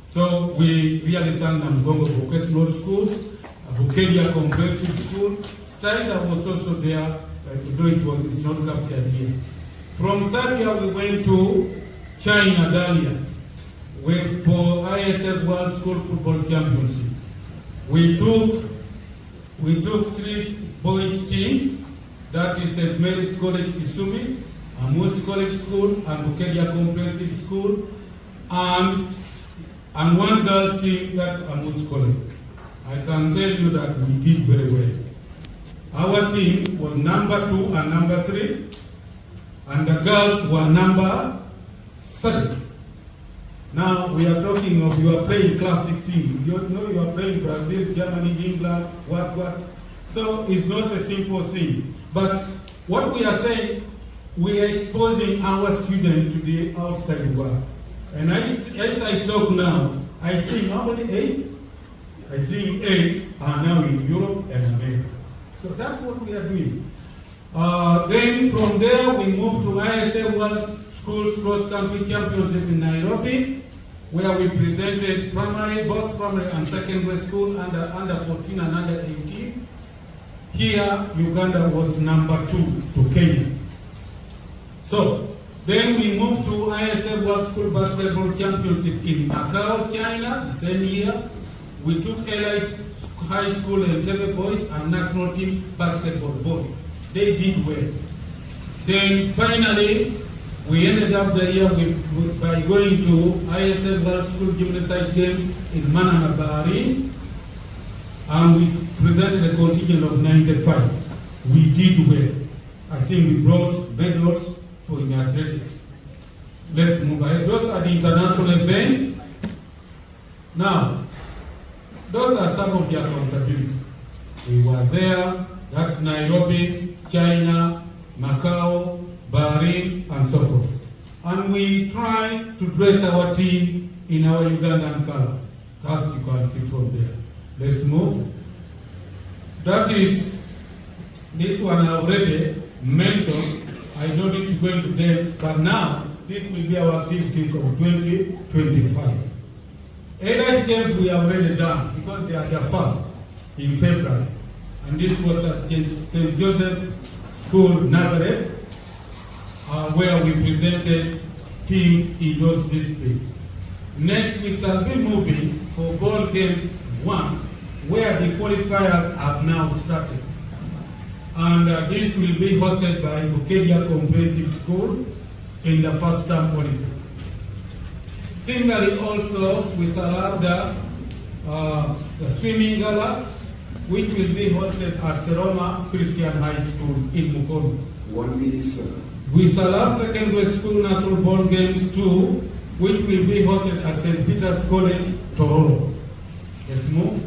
So we really sang Namugongo Vocational School, Bukedia Comprehensive School. Steiner was also there, though it's not captured here. From Serbia, we went to China, Dahlia, for ISF World School Football Championship. We took 3 boys teams, that is St. Mary's College Kisumi, Amos College School, and Bukedia Comprehensive School, and 1 girls team, that's Amos College. I can tell you that we did very well. Our team was number 2 and number 3, and the girls were number 7. Now we are talking of you are playing classic team. You know you are playing Brazil, Germany, England, what. So it's not a simple thing. But what we are saying, we are exposing our students to the outside world. And as I talk now, I think how many? 8? I think 8 are now in Europe and America. So that's what we are doing. Then from there we move to ISF World Schools Cross Country Championship in Nairobi, where we presented both primary and secondary school under 14 and under 18. Here, Uganda was number 2 to Kenya. So then we moved to ISF World School Basketball Championship in Macau, China, the same year. We took LI High School and Entebbe boys and national team basketball boys. They did well. Then finally, we ended up the year by going to ISF World School Gymnasium Games in Manama, Bahrain, and we presented a contingent of 95. We did well. I think we brought medals for in athletics. Let's move ahead. Those are the international events. Now, those are some of the accountability. We were there. That's Nairobi, China, Macau, Bahrain, and so forth. And we try to dress our team in our Ugandan colors, as you can see from there. Let's move. That is, this one I already mentioned. I don't need to go into them, but now this will be our activities of 2025. Elite games we have already done because they are the first in February. And this was at St. Joseph's School, Nazareth, where we presented teams in those disciplines. Next, we shall be moving for ball games 1, where the qualifiers have now started. And this will be hosted by Bukedia Comprehensive School in the first term Olympic. Similarly, also, we shall have the swimming gala, which will be hosted at Seroma Christian High School in Mukono. 1 minute, sir. We shall have secondary school national ball games 2, which will be hosted at St. Peter's College, Toronto. Let's move.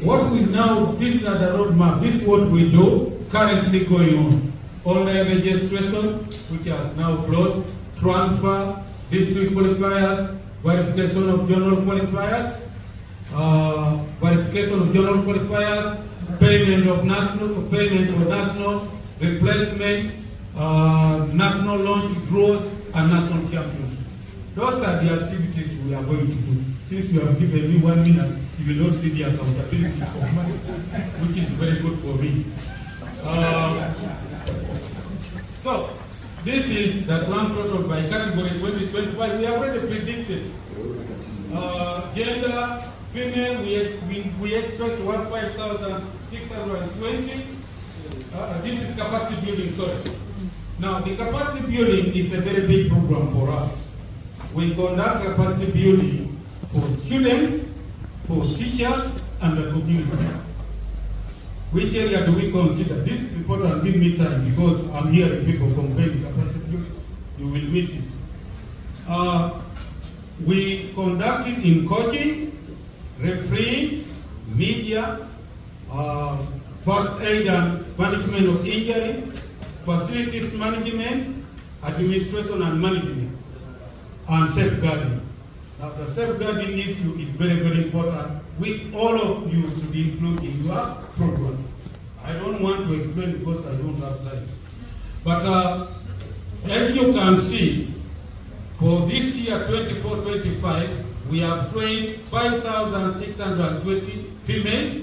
What is now, this is the roadmap. This is what we do currently going on. Online registration, which has now closed, transfer, district qualifiers, verification of general qualifiers, payment for nationals, replacement, national launch draws, and national championships. Those are the activities we are going to do. Since you have given me 1 minute, you will not see the accountability of money, which is very good for me. So, this is the grand total by category 2025. We have already predicted. Gender, female, we expect to have 5,620. This is capacity building, sorry. Now, the capacity building is a very big program for us. We conduct capacity building for students, for teachers, and the community. Which area do we consider? This is important, give me time, because I'm hearing people complain capacity building. You will miss it. We conduct it in coaching, refereeing, media, first aid and management of injury, facilities management, administration and management, and safeguarding. Now the safeguarding issue is very, very important, which all of you should include in your program. I don't want to explain because I don't have time. But as you can see, for this year 24-25, we have trained 5,620 females,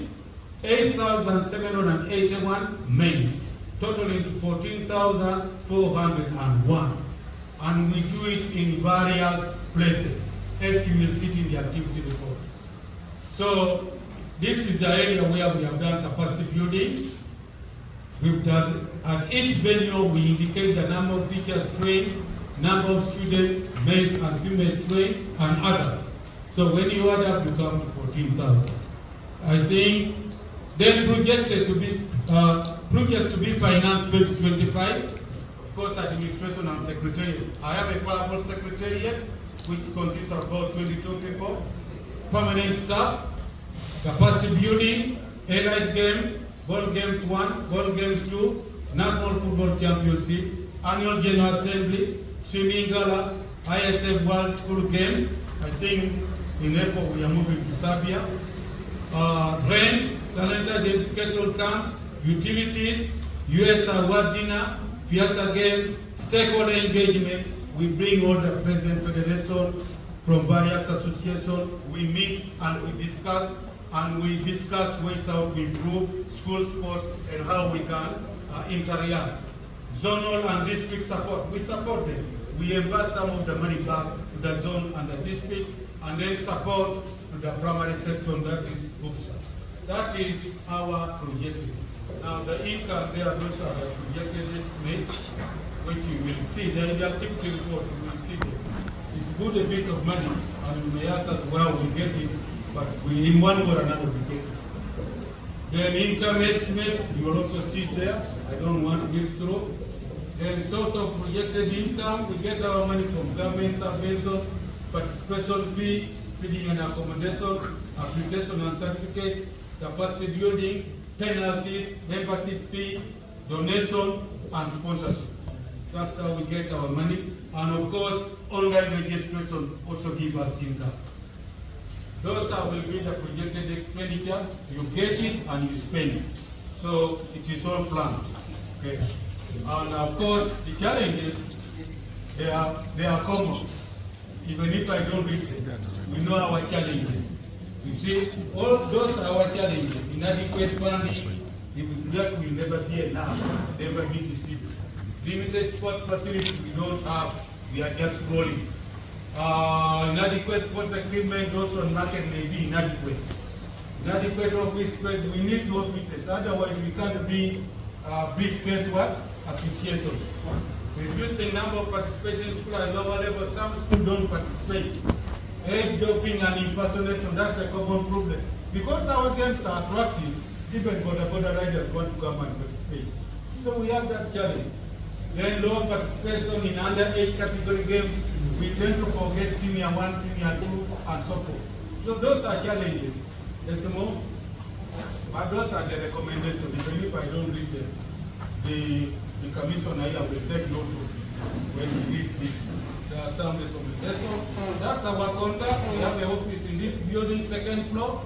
8,781 males, totaling 14,401. And we do it in various places, as you will see in the activity report. So this is the area where we have done capacity building. We've done, at each venue we indicate the number of teachers trained, number of students, males and female trained, and others. So when you add up, you come to 14,000. I think then projected to be financed 2025. Of course, administration and secretariat. I have a powerful secretariat which consists of about 22 people, permanent staff, capacity building, allied games, ball games 1, ball games 2, national football championship, annual general assembly, swimming gala, ISF World School Games. I think in April we are moving to Serbia. Rent, talent identification camps, utilities, US award dinner, Fiesta game, stakeholder engagement. We bring all the president federation from various associations. We meet and we discuss ways how to improve school sports and how we can interact. Zonal and district support, we support them. We invest some of the money back to the zone and the district, and then support to the primary section, that is OPSA. That is our projection. Now the income there, those are the projected estimates, which you will see. There in the activity report, you will see them. It's good a bit of money, and you may ask us, well, we get it, but we, in one way or another, we get it. Then income estimate, you will also see it there. I don't want to get through. Then source of projected income, we get our money from government subvention, participation fee, feeding and accommodation, application and certificates, capacity building, penalties, membership fee, donation, and sponsorship. That's how we get our money. And of course, online registration also gives us income. Those will be the projected expenditure. You get it and you spend it. So it is all planned. Okay. And of course, the challenges, they are common. Even if I don't read them, we know our challenges. You see, all those are our challenges. Inadequate funding, that will never be enough, never be distributed. Limited sports facilities we don't have, we are just rolling. Inadequate sports equipment also on market may be inadequate. Inadequate office space, we need offices, otherwise we can't be briefcase what? Associations. Reduce the number of participating schools at lower level, some schools don't participate. Age doping and impersonation, that's a common problem. Because our games are attractive, even border riders want to come and participate. So we have that challenge. Then low participation in under-age category games, we tend to forget senior 1, senior 2, and so forth. So those are challenges. There's more, but those are the recommendations, even if I don't read them. The commissioner here will take note of it when he reads this. There are some recommendations. That's our contact. We have an office in this building, second floor.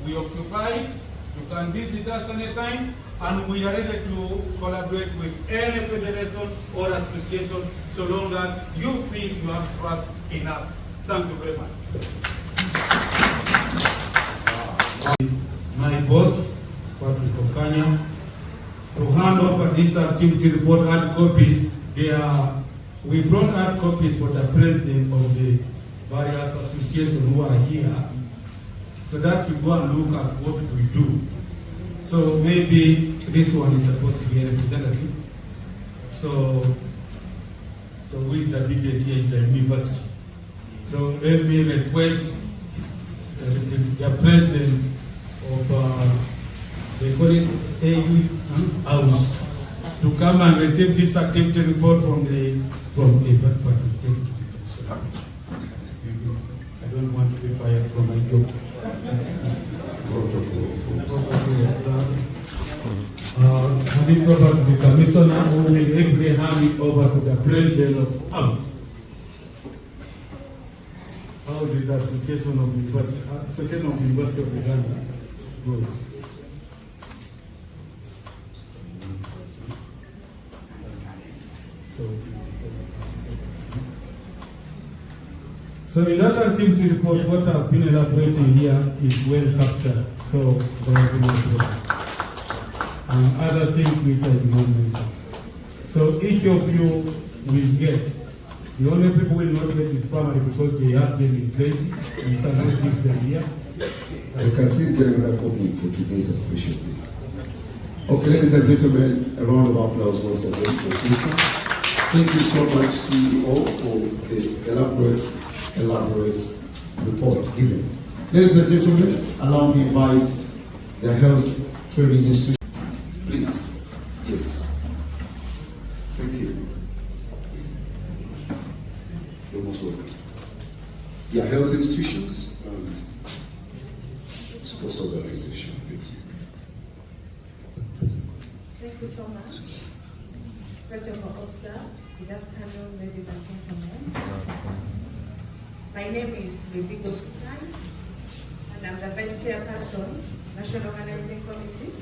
We occupy it. You can visit us anytime. and we are ready to collaborate with any federation or association so long as you feel you have trust in us. Thank you very much. My boss, Patrick Okanya, to hand over this activity report hard copies. We brought hard copies for the president of the various associations who are here, so that you go and look at what we do. So maybe this one is supposed to be a representative. So who is the biggest here is the university. So let me request the president of they call it AU House to come and receive this activity report from the backpack and take it to the commission. I don't want to be fired from my job. Hand it over to the commissioner, who will ably hand it over to the president of House. House is Association of University of Uganda. Good. So in that activity report, what I've been elaborating here is well captured. So and other things which I did not mention. So each of you will get. The only people will not get is primary because they have them in plenty. We shall not give them here. You can still get another copy for today's special day. Okay, ladies and gentlemen, a round of applause once again for Krista. Thank you so much, CEO, for the elaborate report given. Ladies and gentlemen, allow me to invite the Health Training Institution. Please. Yes. Thank you. You're most welcome. Yeah, health institutions and sports organization. Thank you. Thank you so much. Protocol observed. Good afternoon, ladies and gentlemen. My name is Rebecca Sukai, and I'm the Vice Chairperson, National Organizing Committee,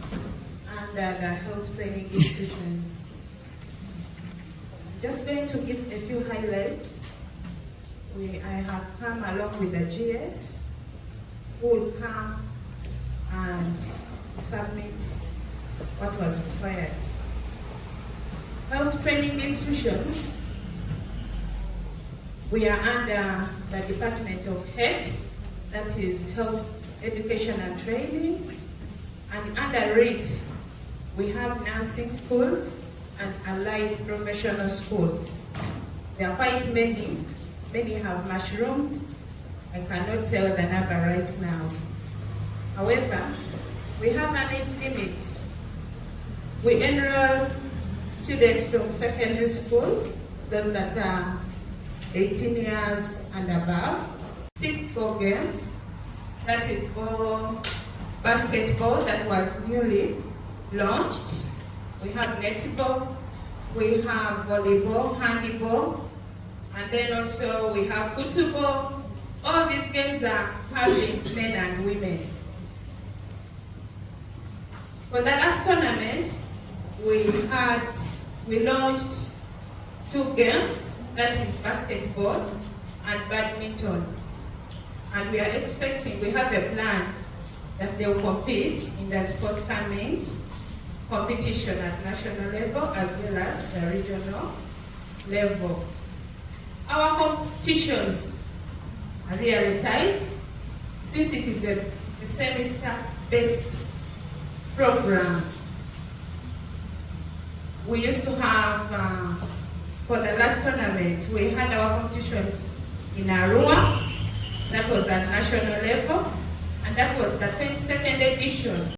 under the Health Training Institutions. Just going to give a few highlights. I have come along with the GS, who will come and submit what was required. Health training institutions, we are under the Department of Health, that is Health Education and Training, and under it, we have nursing schools and allied professional schools. There are quite many. Many have mushroomed. I cannot tell the number right now. However, we have an age limit. We enroll students from secondary school, those that are 18 years and above. 6 core games, that is for basketball that was newly launched. We have netball, we have volleyball, handball, and then also we have football. All these games are having men and women. For the last tournament, we launched 2 games, that is basketball and badminton. And we are expecting, we have a plan that they will compete in the forthcoming competition at national level as well as the regional level. Our competitions are really tight since it is a semester-based program. We used to have, for the last tournament, we had our competitions in Arua, that was at national level, and that was the 22nd edition.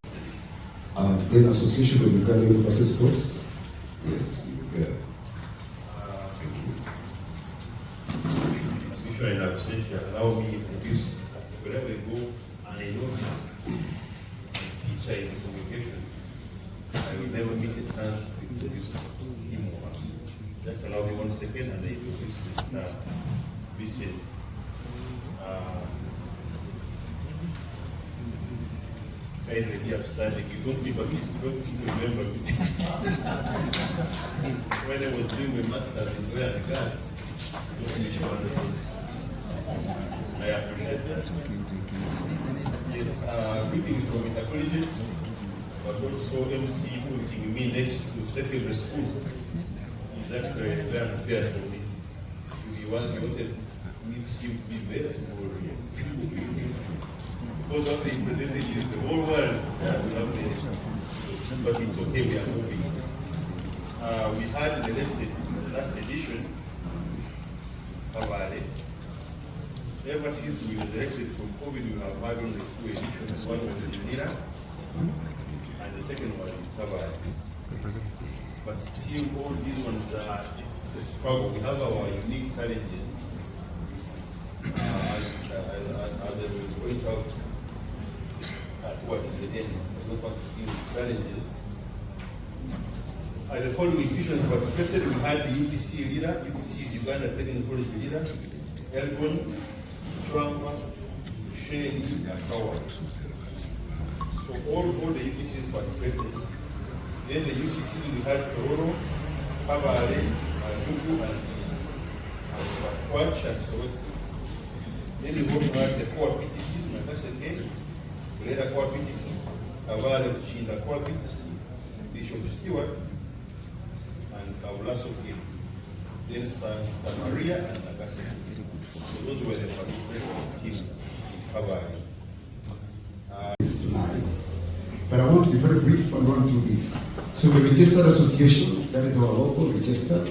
Then Association of Uganda University Sports? Yes, yeah. Thank you. Institution and association allow me to introduce wherever I go, and I know this teacher in communication. I will never miss a chance to introduce him or her. Just allow me 1 second and I introduce Mr. Vincent. guys are here upstanding. You don't seem to remember me. When I was doing my master's in oil and gas, I appreciate that. Yes, greetings from Itacollegate, but also MC putting me next to secondary school is actually very unfair for me. If you wanted me to see be very small here. Because what they presented is the whole world has not been, but it's okay, we are moving. We had the last edition of Vale. Ever since we were elected from COVID, we have had only 2 editions. One was in Lira, and the second one in Tabari. But still, all these ones are a struggle. We have our unique challenges. As I will point out towards the end, those are the challenges. The following institutions participated, we had the UTC leader, UTC Uganda Technical College leader, Elgon, Trumpa, Shady, and Power. So all the UTCs participated. Then the UCC, we had Tororo, Pavare, Duku, and Quach, and Soweto. Then we also had the core PTCs, Nakaseke, Lera core PTC, Kavale, Chinda core PTC, Bishop Stewart, and Kaulaso Kim. Then Santa Maria and Nakaseke. So those were the participation teams in Kavale. Tonight, but I want to be very brief and run through this. So the registered association, that is our logo, registered,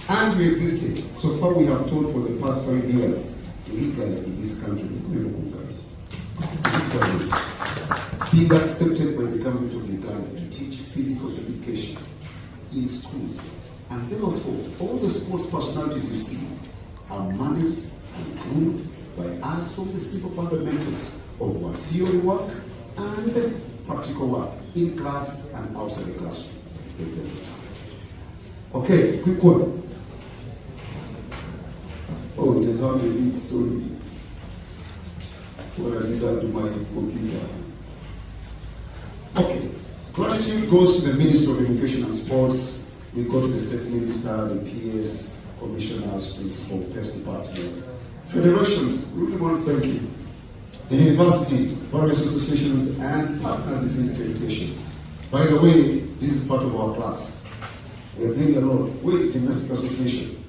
and we existed. So far we have told for the past 5 years, legally in this country, being accepted by the government of Uganda to teach physical education in schools. And therefore, all the sports personalities you see are managed and groomed by us from the simple fundamentals of our theory work and practical work in class and outside the classroom. Okay, quick one. Oh, it has hardly been, sorry. What have you done to my computer? Okay, gratitude goes to the Minister of Education and Sports. We go to the State Minister, the PES, Commissioners, Principal, PES Department, federations. We really want to thank you. The universities, various associations, and partners in physical education. By the way, this is part of our class. We are doing a lot with the Gymnastic Association.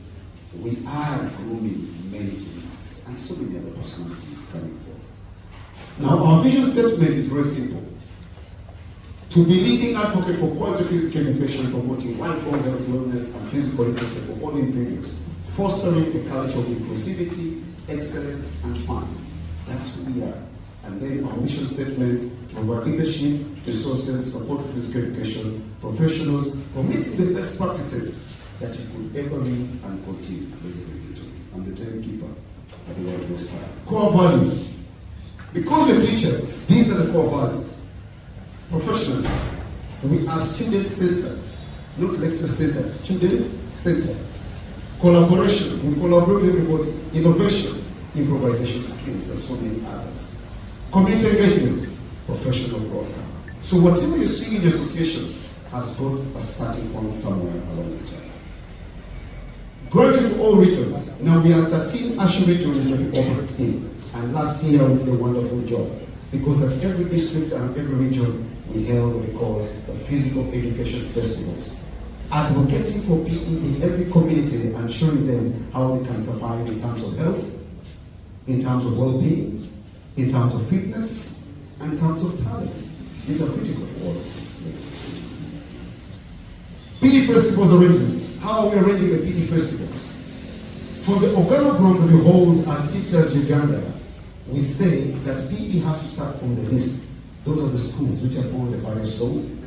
We are grooming many gymnasts and so many other personalities coming forth. Now, our vision statement is very simple. To be leading advocate for quality physical education, promoting lifelong health, wellness, and physical literacy for all individuals, fostering a culture of inclusivity, excellence, and fun. That's who we are. And then our mission statement to provide leadership, resources, support for physical education, professionals, promoting the best practices that you could ever read and continue. Ladies and gentlemen, I'm the timekeeper at the World West Time. Core values. Because we're teachers, these are the core values. Professionalism. We are student-centered, not lecture-centered, student-centered. Collaboration. We collaborate with everybody. Innovation. Improvisation skills, and so many others. Community engagement, professional growth. So whatever you see in the associations has got a starting point somewhere along the journey. Gratitude to all regions. Now we are 13 ASHA regions that we operate in, and last year we did a wonderful job because at every district and every region we held what we call the physical education festivals, advocating for PE in every community and showing them how they can survive in terms of health, in terms of well-being, in terms of fitness, and in terms of talent. These are critical for all of us. PE festivals arrangement. How are we arranging the PE festivals? For the organogram that we hold at Teachers Uganda, we say that PE has to start from the list. Those are the schools which are found in the various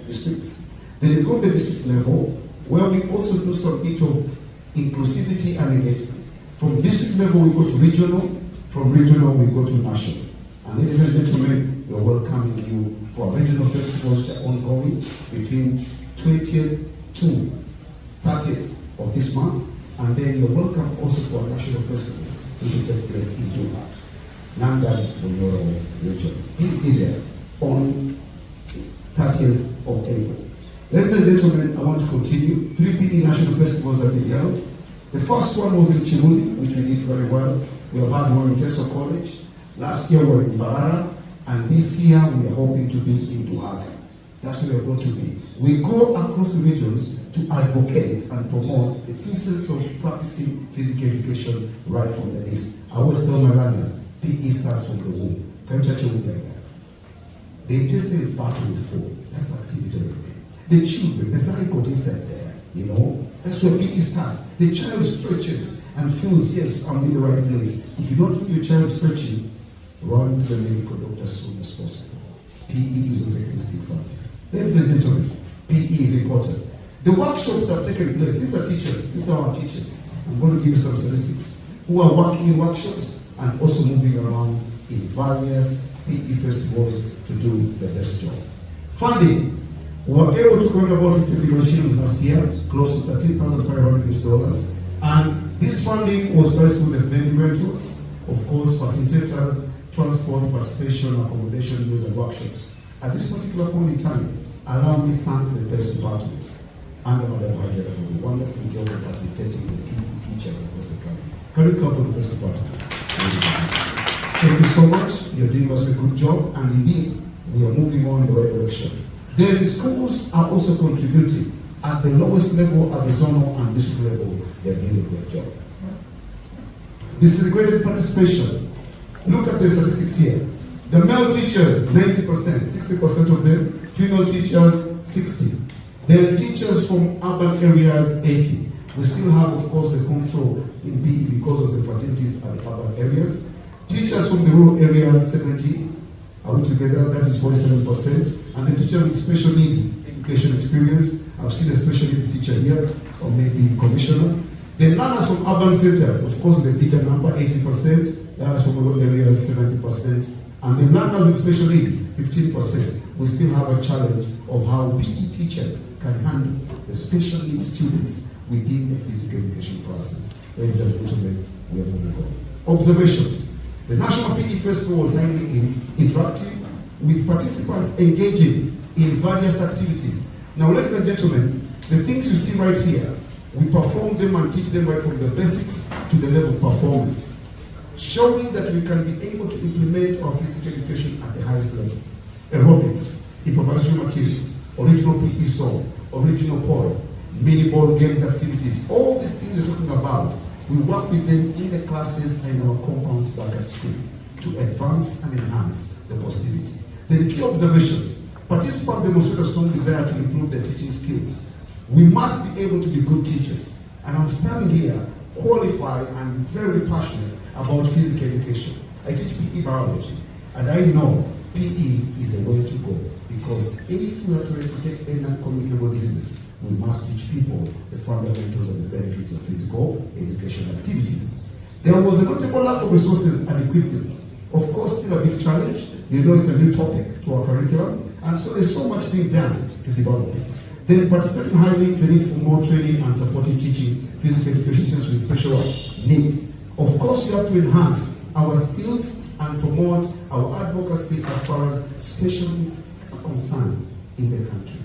districts. Then we go to the district level, where we also do some bit of inclusivity and engagement. From district level, we go to regional. From regional, we go to national. And ladies and gentlemen, we are welcoming you for our regional festivals which are ongoing between 20th to 30th of this month. And then you're welcome also for our national festival, which will take place in Duma, Nandan Bunyoro region. Please be there on 30th of April. Ladies and gentlemen, I want to continue. 3 PE national festivals have been held. The first one was in Chimuli, which we did very well. We have had one in Teso College. Last year we were in Barara, and this year we are hoping to be in Duhaga. That's where we are going to be. We go across the regions to advocate and promote the essence of practicing physical education right from the list. I always tell my runners, PE starts from the womb. Can you touch a womb like that? The intestine is battled with food. That's activity right there. The children, the zygote inside there, you know, that's where PE starts. The child stretches and feels, yes, I'm in the right place. If you don't feel your child stretching, run to the medical doctor as soon as possible. PE is not existing somewhere. Ladies and gentlemen, PE is important. The workshops have taken place. These are teachers. These are our teachers. I'm going to give you some statistics who are working in workshops and also moving around in various PE festivals to do the best job. Funding. We were able to collect about 50 million shillings last year, close to $13,500. And this funding was raised through the venue rentals, of course, facilitators, transport, participation, accommodation, use, and workshops. At this particular point in time, allow me to thank the PES department under Madam Hajera for the wonderful job of facilitating the PE teachers across the country. Can we clap for the PES department? Thank you so much. You're doing us a good job, and indeed, we are moving on in the right direction. Then the schools are also contributing at the lowest level, at the zonal and district level. They're doing a great job. This is a great participation. Look at the statistics here. The male teachers, 90%, 60% of them. Female teachers, 60%. Then teachers from urban areas, 80%. We still have, of course, the control in PE because of the facilities at the urban areas. Teachers from the rural areas, 70%. Are we together? That is 47%. And the teacher with special needs education experience. I've seen a special needs teacher here, or maybe commissioner. Then learners from urban centers, of course, the bigger number, 80%. Learners from rural areas, 70%. And the learners with special needs, 15%. We still have a challenge of how PE teachers can handle the special needs students within the physical education classes. Ladies and gentlemen, we are moving on. Observations. The National PE Festival was highly interactive, with participants engaging in various activities. Now, ladies and gentlemen, the things you see right here, we perform them and teach them right from the basics to the level of performance, showing that we can be able to implement our physical education at the highest level. Aerobics, improvisational material, original PE song, original poem, mini ball games activities, all these things we're talking about, we work with them in the classes and in our compounds back at school to advance and enhance the positivity. Then key observations. Participants demonstrate a strong desire to improve their teaching skills. We must be able to be good teachers. And I'm standing here qualified and very passionate about physical education. I teach PE biology, and I know PE is a way to go, because if we are to eradicate any non-communicable diseases, we must teach people the fundamentals and the benefits of physical education activities. There was a notable lack of resources and equipment. Of course, still a big challenge. You know, it's a new topic to our curriculum, and so there's so much being done to develop it. Then participating highly the need for more training and supporting teaching physical education students with special needs. Of course, we have to enhance our skills and promote our advocacy as far as special needs are concerned in the country.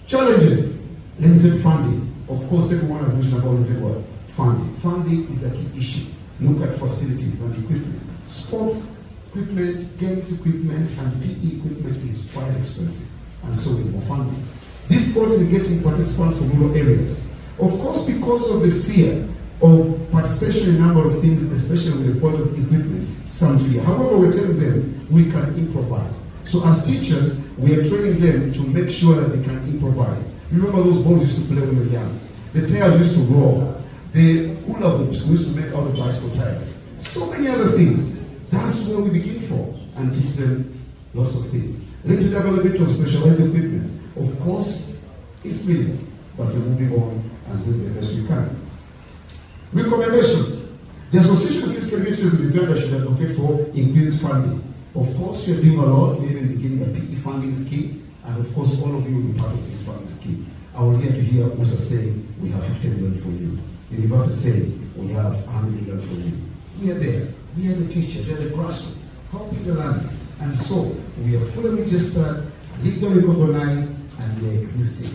Challenges. Limited funding. Of course, everyone has mentioned about limited funding. Funding is a key issue. Look at facilities and equipment. Sports equipment, games equipment, and PE equipment is quite expensive, and so we need more funding. Difficulty in getting participants from rural areas. Of course, because of the fear of participation in a number of things, especially with the quality of equipment, some fear. However, we're telling them we can improvise. So as teachers, we are training them to make sure that they can improvise. You remember those balls used to play when we were young? The tires used to roll. The hula hoops we used to make out of bicycle tires. So many other things. That's where we begin from and teach them lots of things. Limited availability of specialized equipment. Of course, it's minimal, but we're moving on and doing the best we can. Recommendations. The Association of Physical Educators in Uganda should advocate for increased funding. Of course, we are doing a lot. We're even beginning a PE funding scheme. And of course, all of you will be part of this funding scheme. I would like to hear Musa saying, we have 50 million for you. The university saying, we have 100 million for you. We are there. We are the teachers. We are the grassroots, helping the learners. And so, we are fully registered, legally recognized, and they're existing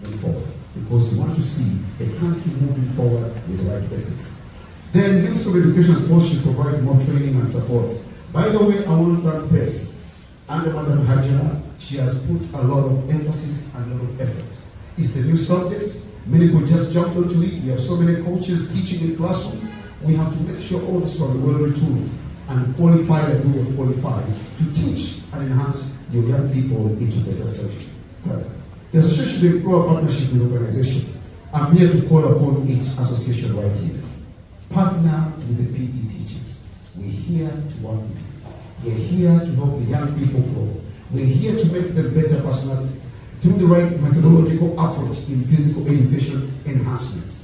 moving forward. Because we want to see the country moving forward with the right basics. Then Minister of Education and Sports should provide more training and support. By the way, I want to thank PES. Under Madam Hajara, she has put a lot of emphasis and a lot of effort. It's a new subject. Many people just jumped onto it. We have so many coaches teaching in classrooms. We have to make sure all this are well retooled and qualified like we have qualified to teach and enhance your young people into better studies. The association will explore a partnership with organizations. I'm here to call upon each association right here. Partner with the PE teachers. We're here to work with you. We're here to help the young people grow. We're here to make them better personalities through the right methodological approach in physical education enhancement.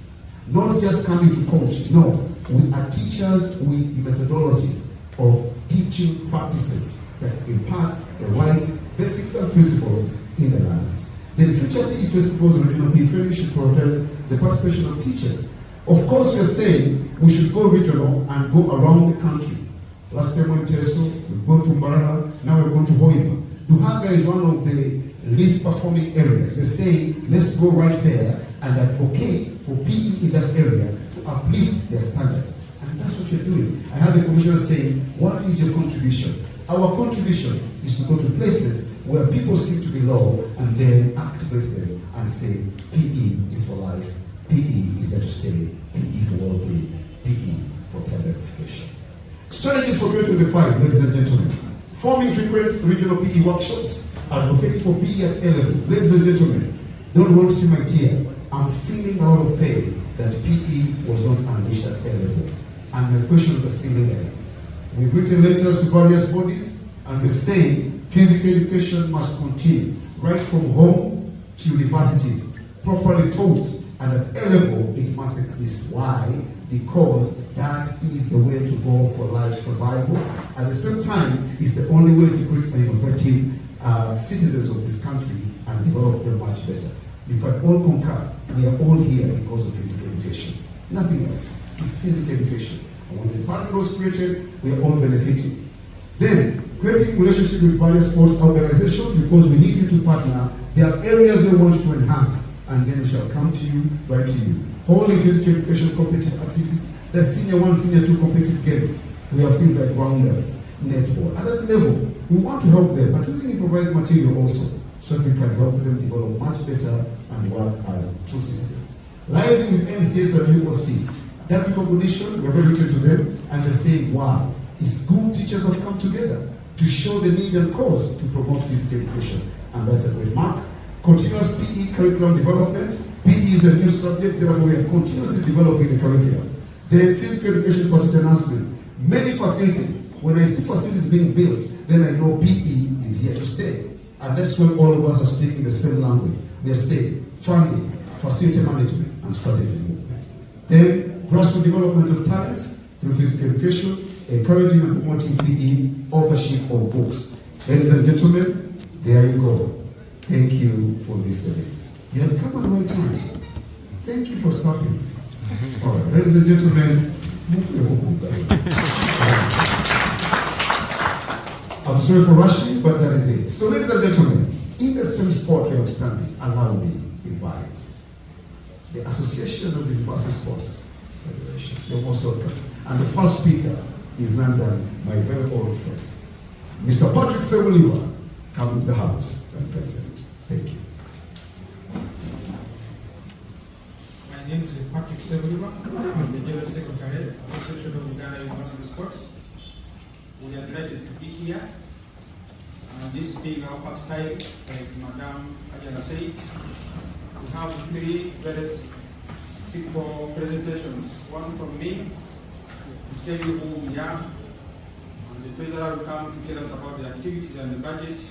Not just coming to coach, no. We are teachers with methodologies of teaching practices that impart the right basics and principles in the learners. Then future PE festivals and regional PE training should prioritize the participation of teachers. Of course, we are saying we should go regional and go around the country. Last time we went to Teso, we've gone to Mbarara, now we're going to Hoima. Duhanga is one of the least performing areas. We're saying let's go right there and advocate for PE in that area to uplift their standards. And that's what you're doing. I heard the commissioner saying, what is your contribution? Our contribution is to go to places where people seem to be low and then activate them and say, PE is for life, PE is here to stay, PE for well-being, PE for talent identification. Strategies for 2025, ladies and gentlemen. Forming frequent regional PE workshops, advocating for PE at A level. Ladies and gentlemen, don't want to see my tear. I'm feeling a lot of pain that PE was not unleashed at A level. And my questions are still lingering. We've written letters to various bodies, and we're saying physical education must continue, right from home to universities, properly taught, and at A level it must exist. Why? Because that is the way to go for life survival. At the same time, it's the only way to create innovative citizens of this country and develop them much better. You can all concur, we are all here because of physical education. Nothing else. It's physical education. And when the department was created, we are all benefiting. Then, creating relationship with various sports organizations, because we need you to partner. There are areas we want you to enhance, and then we shall come to you, right to you. Holding physical education competitive activities, the senior 1, senior 2 competitive games. We have things like rounders, netball. At that level, we want to help them, but using improvised material also, so that we can help them develop much better and work as true citizens. Liaising with NCS and UOC, that recognition, we have written to them, and they say, wow, school teachers have come together to show the need and cause to promote physical education, and that's a great mark. Continuous PE curriculum development. PE is a new subject, therefore we are continuously developing the curriculum. Then physical education facility enhancement. Many facilities, when I see facilities being built, then I know PE is here to stay. And that's when all of us are speaking the same language. We are saying funding, facility management, and strategy movement. Then grassroots development of talents through physical education, encouraging and promoting PE, authorship of books. Ladies and gentlemen, there you go. Thank you for listening. You have come at the right time. Thank you for stopping. All right, ladies and gentlemen, I'm sorry for rushing, but that is it. So, ladies and gentlemen, in the same spot we are standing, allow me to invite the Association of the University Sports Federation. You're most welcome. And the first speaker is none than my very old friend, Mr. Patrick Sebuliwa, coming to the House and President. Thank you. My name is Patrick Sebuliwa. I'm the General Secretary, Association of Uganda University Sports. We are delighted to be here. This being our first time, like Madam Ajana said, we have 3 very simple presentations. One from me to tell you who we are, and the President will come to tell us about the activities and the budget,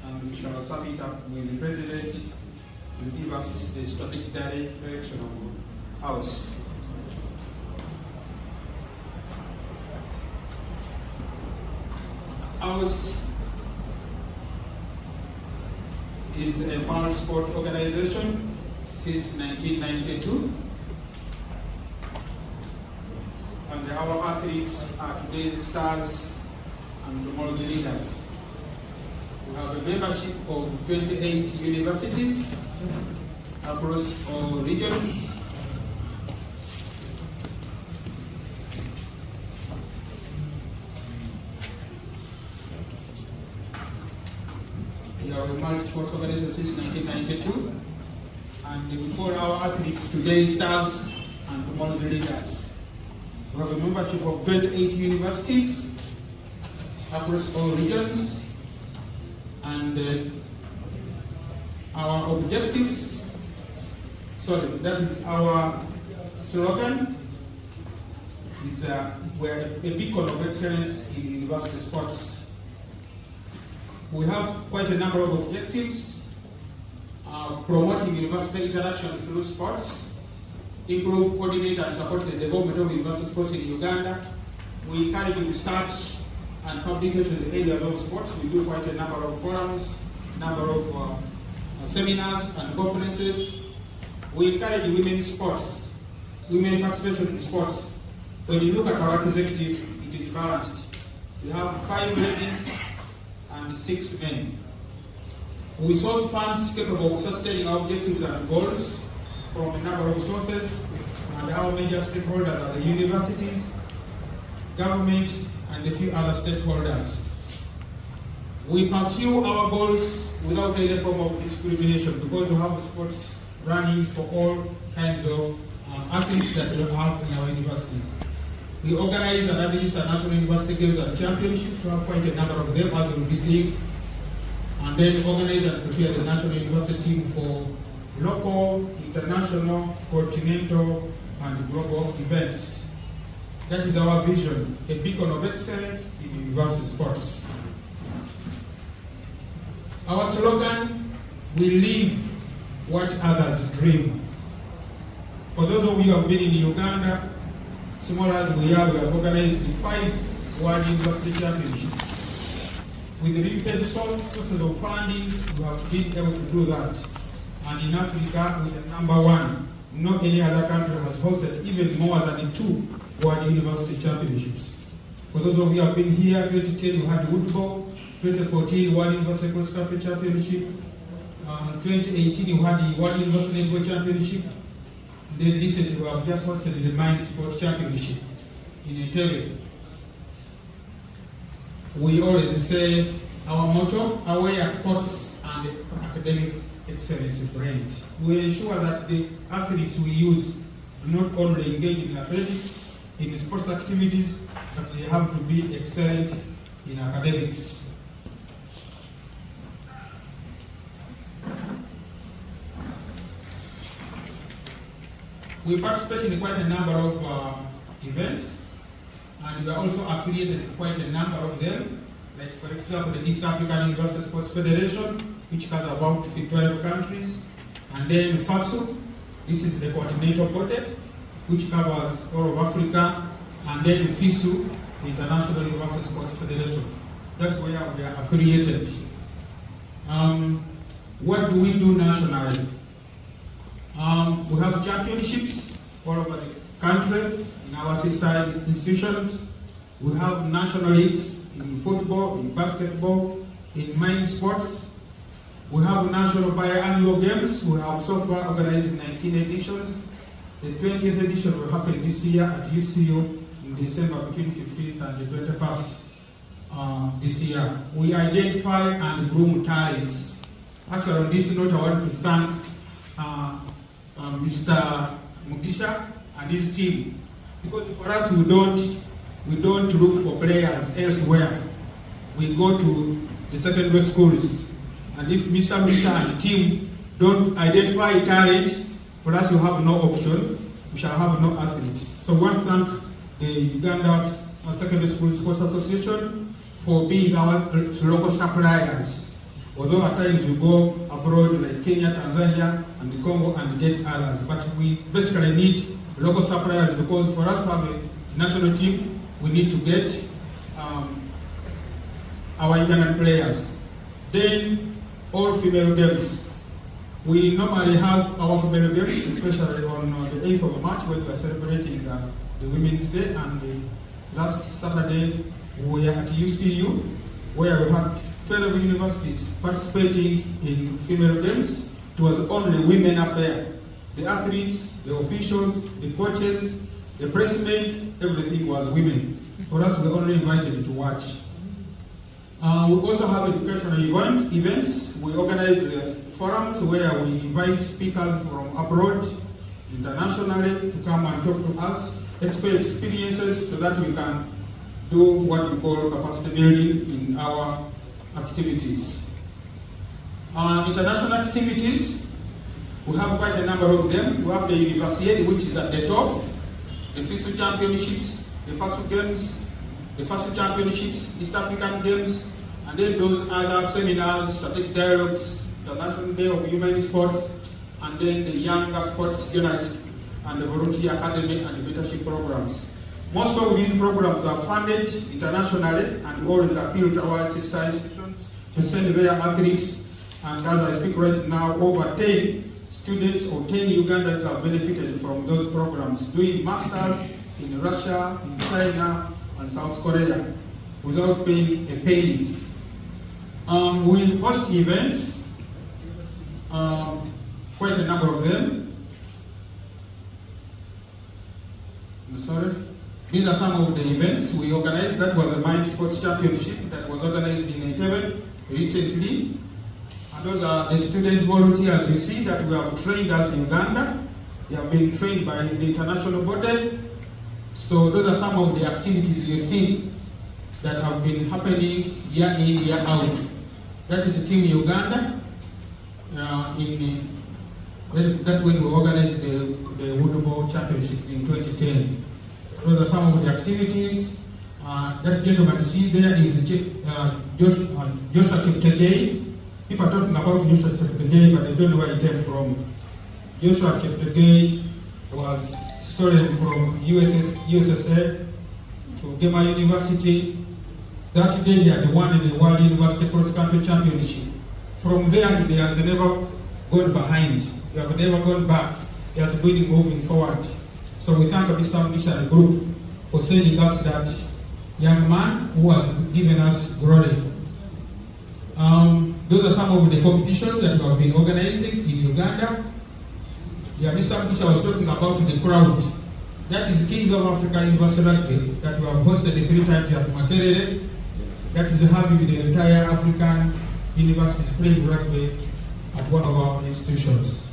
and we shall sum it up with the President to give us the strategic direction of ours. Ours is a pound sport organization since 1992, and our athletes are today's stars and tomorrow's leaders. We have a membership of 28 universities across all regions. We are a multi-sports organization since 1992, and we call our athletes today's stars and tomorrow's leaders. We have a membership of 28 universities across all regions, and our objectives, that is our slogan, is we're a beacon of excellence in university sports. We have quite a number of objectives: promoting university interaction through sports, improve, coordinate, and support the development of university sports in Uganda. We encourage research and publication in the areas of sports. We do quite a number of forums, number of seminars and conferences. We encourage women's sports, women participation in sports. When you look at our executive, it is balanced. We have 5 ladies and 6 men. We source funds capable of sustaining our objectives and goals from a number of sources, and our major stakeholders are the universities, government, and a few other stakeholders. We pursue our goals without any form of discrimination because we have sports running for all kinds of athletes that we have in our universities. We organize and administer national university games and championships. We have quite a number of them, as we will be seeing. And then organize and prepare the national university team for local, international, continental, and global events. That is our vision, a beacon of excellence in university sports. Our slogan, we live what others dream. For those of you who have been in Uganda, small as we have organized 5 World University Championships. With limited sources of funding, we have been able to do that. And in Africa, we are number 1. No any other country has hosted even more than 2 World University Championships. For those of you who have been here, 2010 we had Woodball, 2014 World University Cross Country Championship, 2018 we had the World University Netball Championship. Then recently we have just hosted the Mind Sports Championship in Entebbe. We always say our motto, aware sports and academic excellence brand. We ensure that the athletes we use do not only engage in athletics, in sports activities, but they have to be excellent in academics. We participate in quite a number of events, and we are also affiliated with quite a number of them. Like, for example, the East African University Sports Federation, which covers about 12 countries, and then FASU, this is the continental body, which covers all of Africa, and then FISU, the International University Sports Federation. That's where we are affiliated. What do we do nationally? We have championships all over the country in our sister institutions. We have national leagues in football, in basketball, in mind sports. We have national biannual games. We have so far organized 19 editions. The 20th edition will happen this year at UCU in December between 15th and the 21st this year. We identify and groom talents. Actually, on this note, I want to thank Mr. Mugisha and his team, because for us we don't look for players elsewhere. We go to the secondary schools, and if Mr. Mugisha and team don't identify talent, for us we have no option. We shall have no athletes. So I want to thank the Uganda Secondary School Sports Association for being our local suppliers. Although at times we go abroad like Kenya, Tanzania, and the Congo and get others. But we basically need local suppliers, because for us to have a national team, we need to get our Ugandan players. Then all female games. We normally have our female games, especially on the 8th of March when we are celebrating the Women's Day, and the last Saturday we were at UCU where we had 12 universities participating in female games. It was only women affair. The athletes, the officials, the coaches, the pressmen, everything was women. For us, we only invited to watch. We also have educational events. We organize forums where we invite speakers from abroad, internationally, to come and talk to us, expert experiences, so that we can do what we call capacity building in our activities. International activities, we have quite a number of them. We have the Universiade, which is at the top, the FISU Championships, the FASU Games, the FASU Championships, East African Games, and then those other seminars, strategic dialogues, International Day of Human Sports, and then the Younger Sports Journalist, and the Volunteer Academy and the mentorship programs. Most of these programs are funded internationally and always appeal to our sister institutions to send their athletes. And as I speak right now, over 10 students or 10 Ugandans have benefited from those programs, doing masters in Russia, in China, and South Korea without paying a penny. We host events, quite a number of them. I'm sorry. These are some of the events we organized. That was a Mind Sports Championship that was organized in Entebbe recently. And those are the student volunteers you see that we have trained as Uganda. They have been trained by the international body. So those are some of the activities you see that have been happening year in, year out. That is Team Uganda. That's when we organized the Wood Ball Championship in 2010. Those are some of the activities. That gentleman you see there is Joshua Cheptegei. People are talking about Joshua Cheptegei, but they don't know where he came from. Joshua Cheptegei was stolen from USSR to Gema University. That day he had won the World University Cross Country Championship. From there he has never gone behind. He has never gone back. He has been moving forward. So we thank Mr. Missionary Group for sending us that young man who has given us glory. Those are some of the competitions that we have been organizing in Uganda. Yeah, Mr. Misha was talking about the crowd. That is Kings of Africa University Rugby that we have hosted 3 times at Makerere. That is having the entire African universities playing rugby at one of our institutions.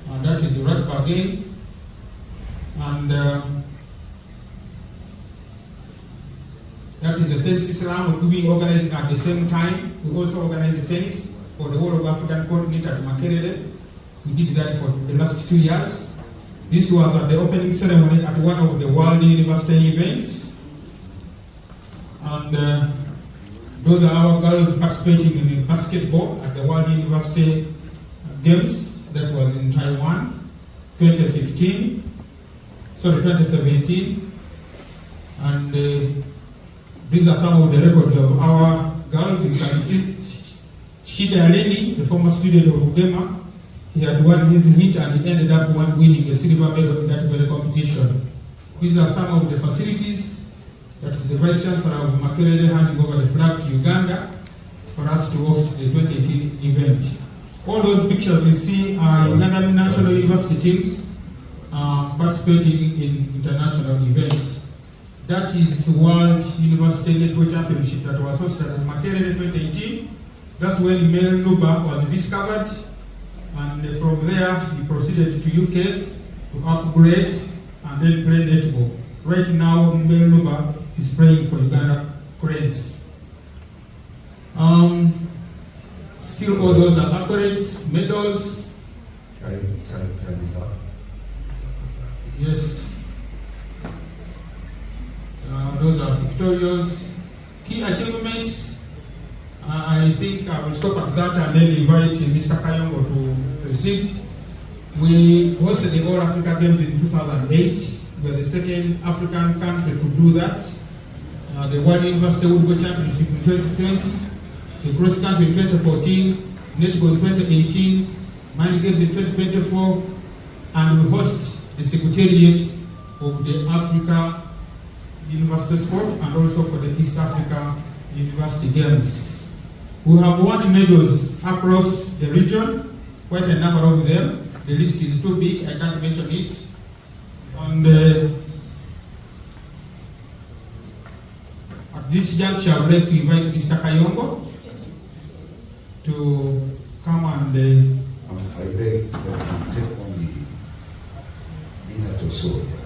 And that is rugby again. And that is the tennis Islam we're being organizing at the same time. We also organize tennis for the whole of African continent at Makerere. We did that for the last 2 years. This was at the opening ceremony at one of the World University events. And those are our girls participating in basketball at the World University Games that was in Taiwan, 2017. And these are some of the records of our girls. You can see Shida Leni, the former student of Ugema. He had won his heat and he ended up winning a silver medal in that very competition. These are some of the facilities that is the Vice Chancellor of Makerere handing over the flag to Uganda for us to host the 2018 event. All those pictures you see are Ugandan national university teams participating in international events. That is World University Netball Championship that was hosted at Makerere 2018. That's when Mel Nuba was discovered, and from there he proceeded to UK to upgrade and then play netball. Right now, Mel Nuba is playing for Uganda Cranes. Still all those are accolades, medals. Time is up. Yes. Those are victorious. Key achievements, I think I will stop at that and then invite Mr. Kayongo to proceed. We hosted the All Africa Games in 2008. We are the second African country to do that. The World University Woodball Championship in 2020, the Cross Country in 2014, Netball in 2018, Mind Games in 2024, and we host the Secretariat of the Africa University Sport and also for the East Africa University Games. We have won medals across the region, quite a number of them. The list is too big, I can't mention it. And at this juncture, I would like to invite Mr. Kayongo to come and I beg that you take on the minute or so.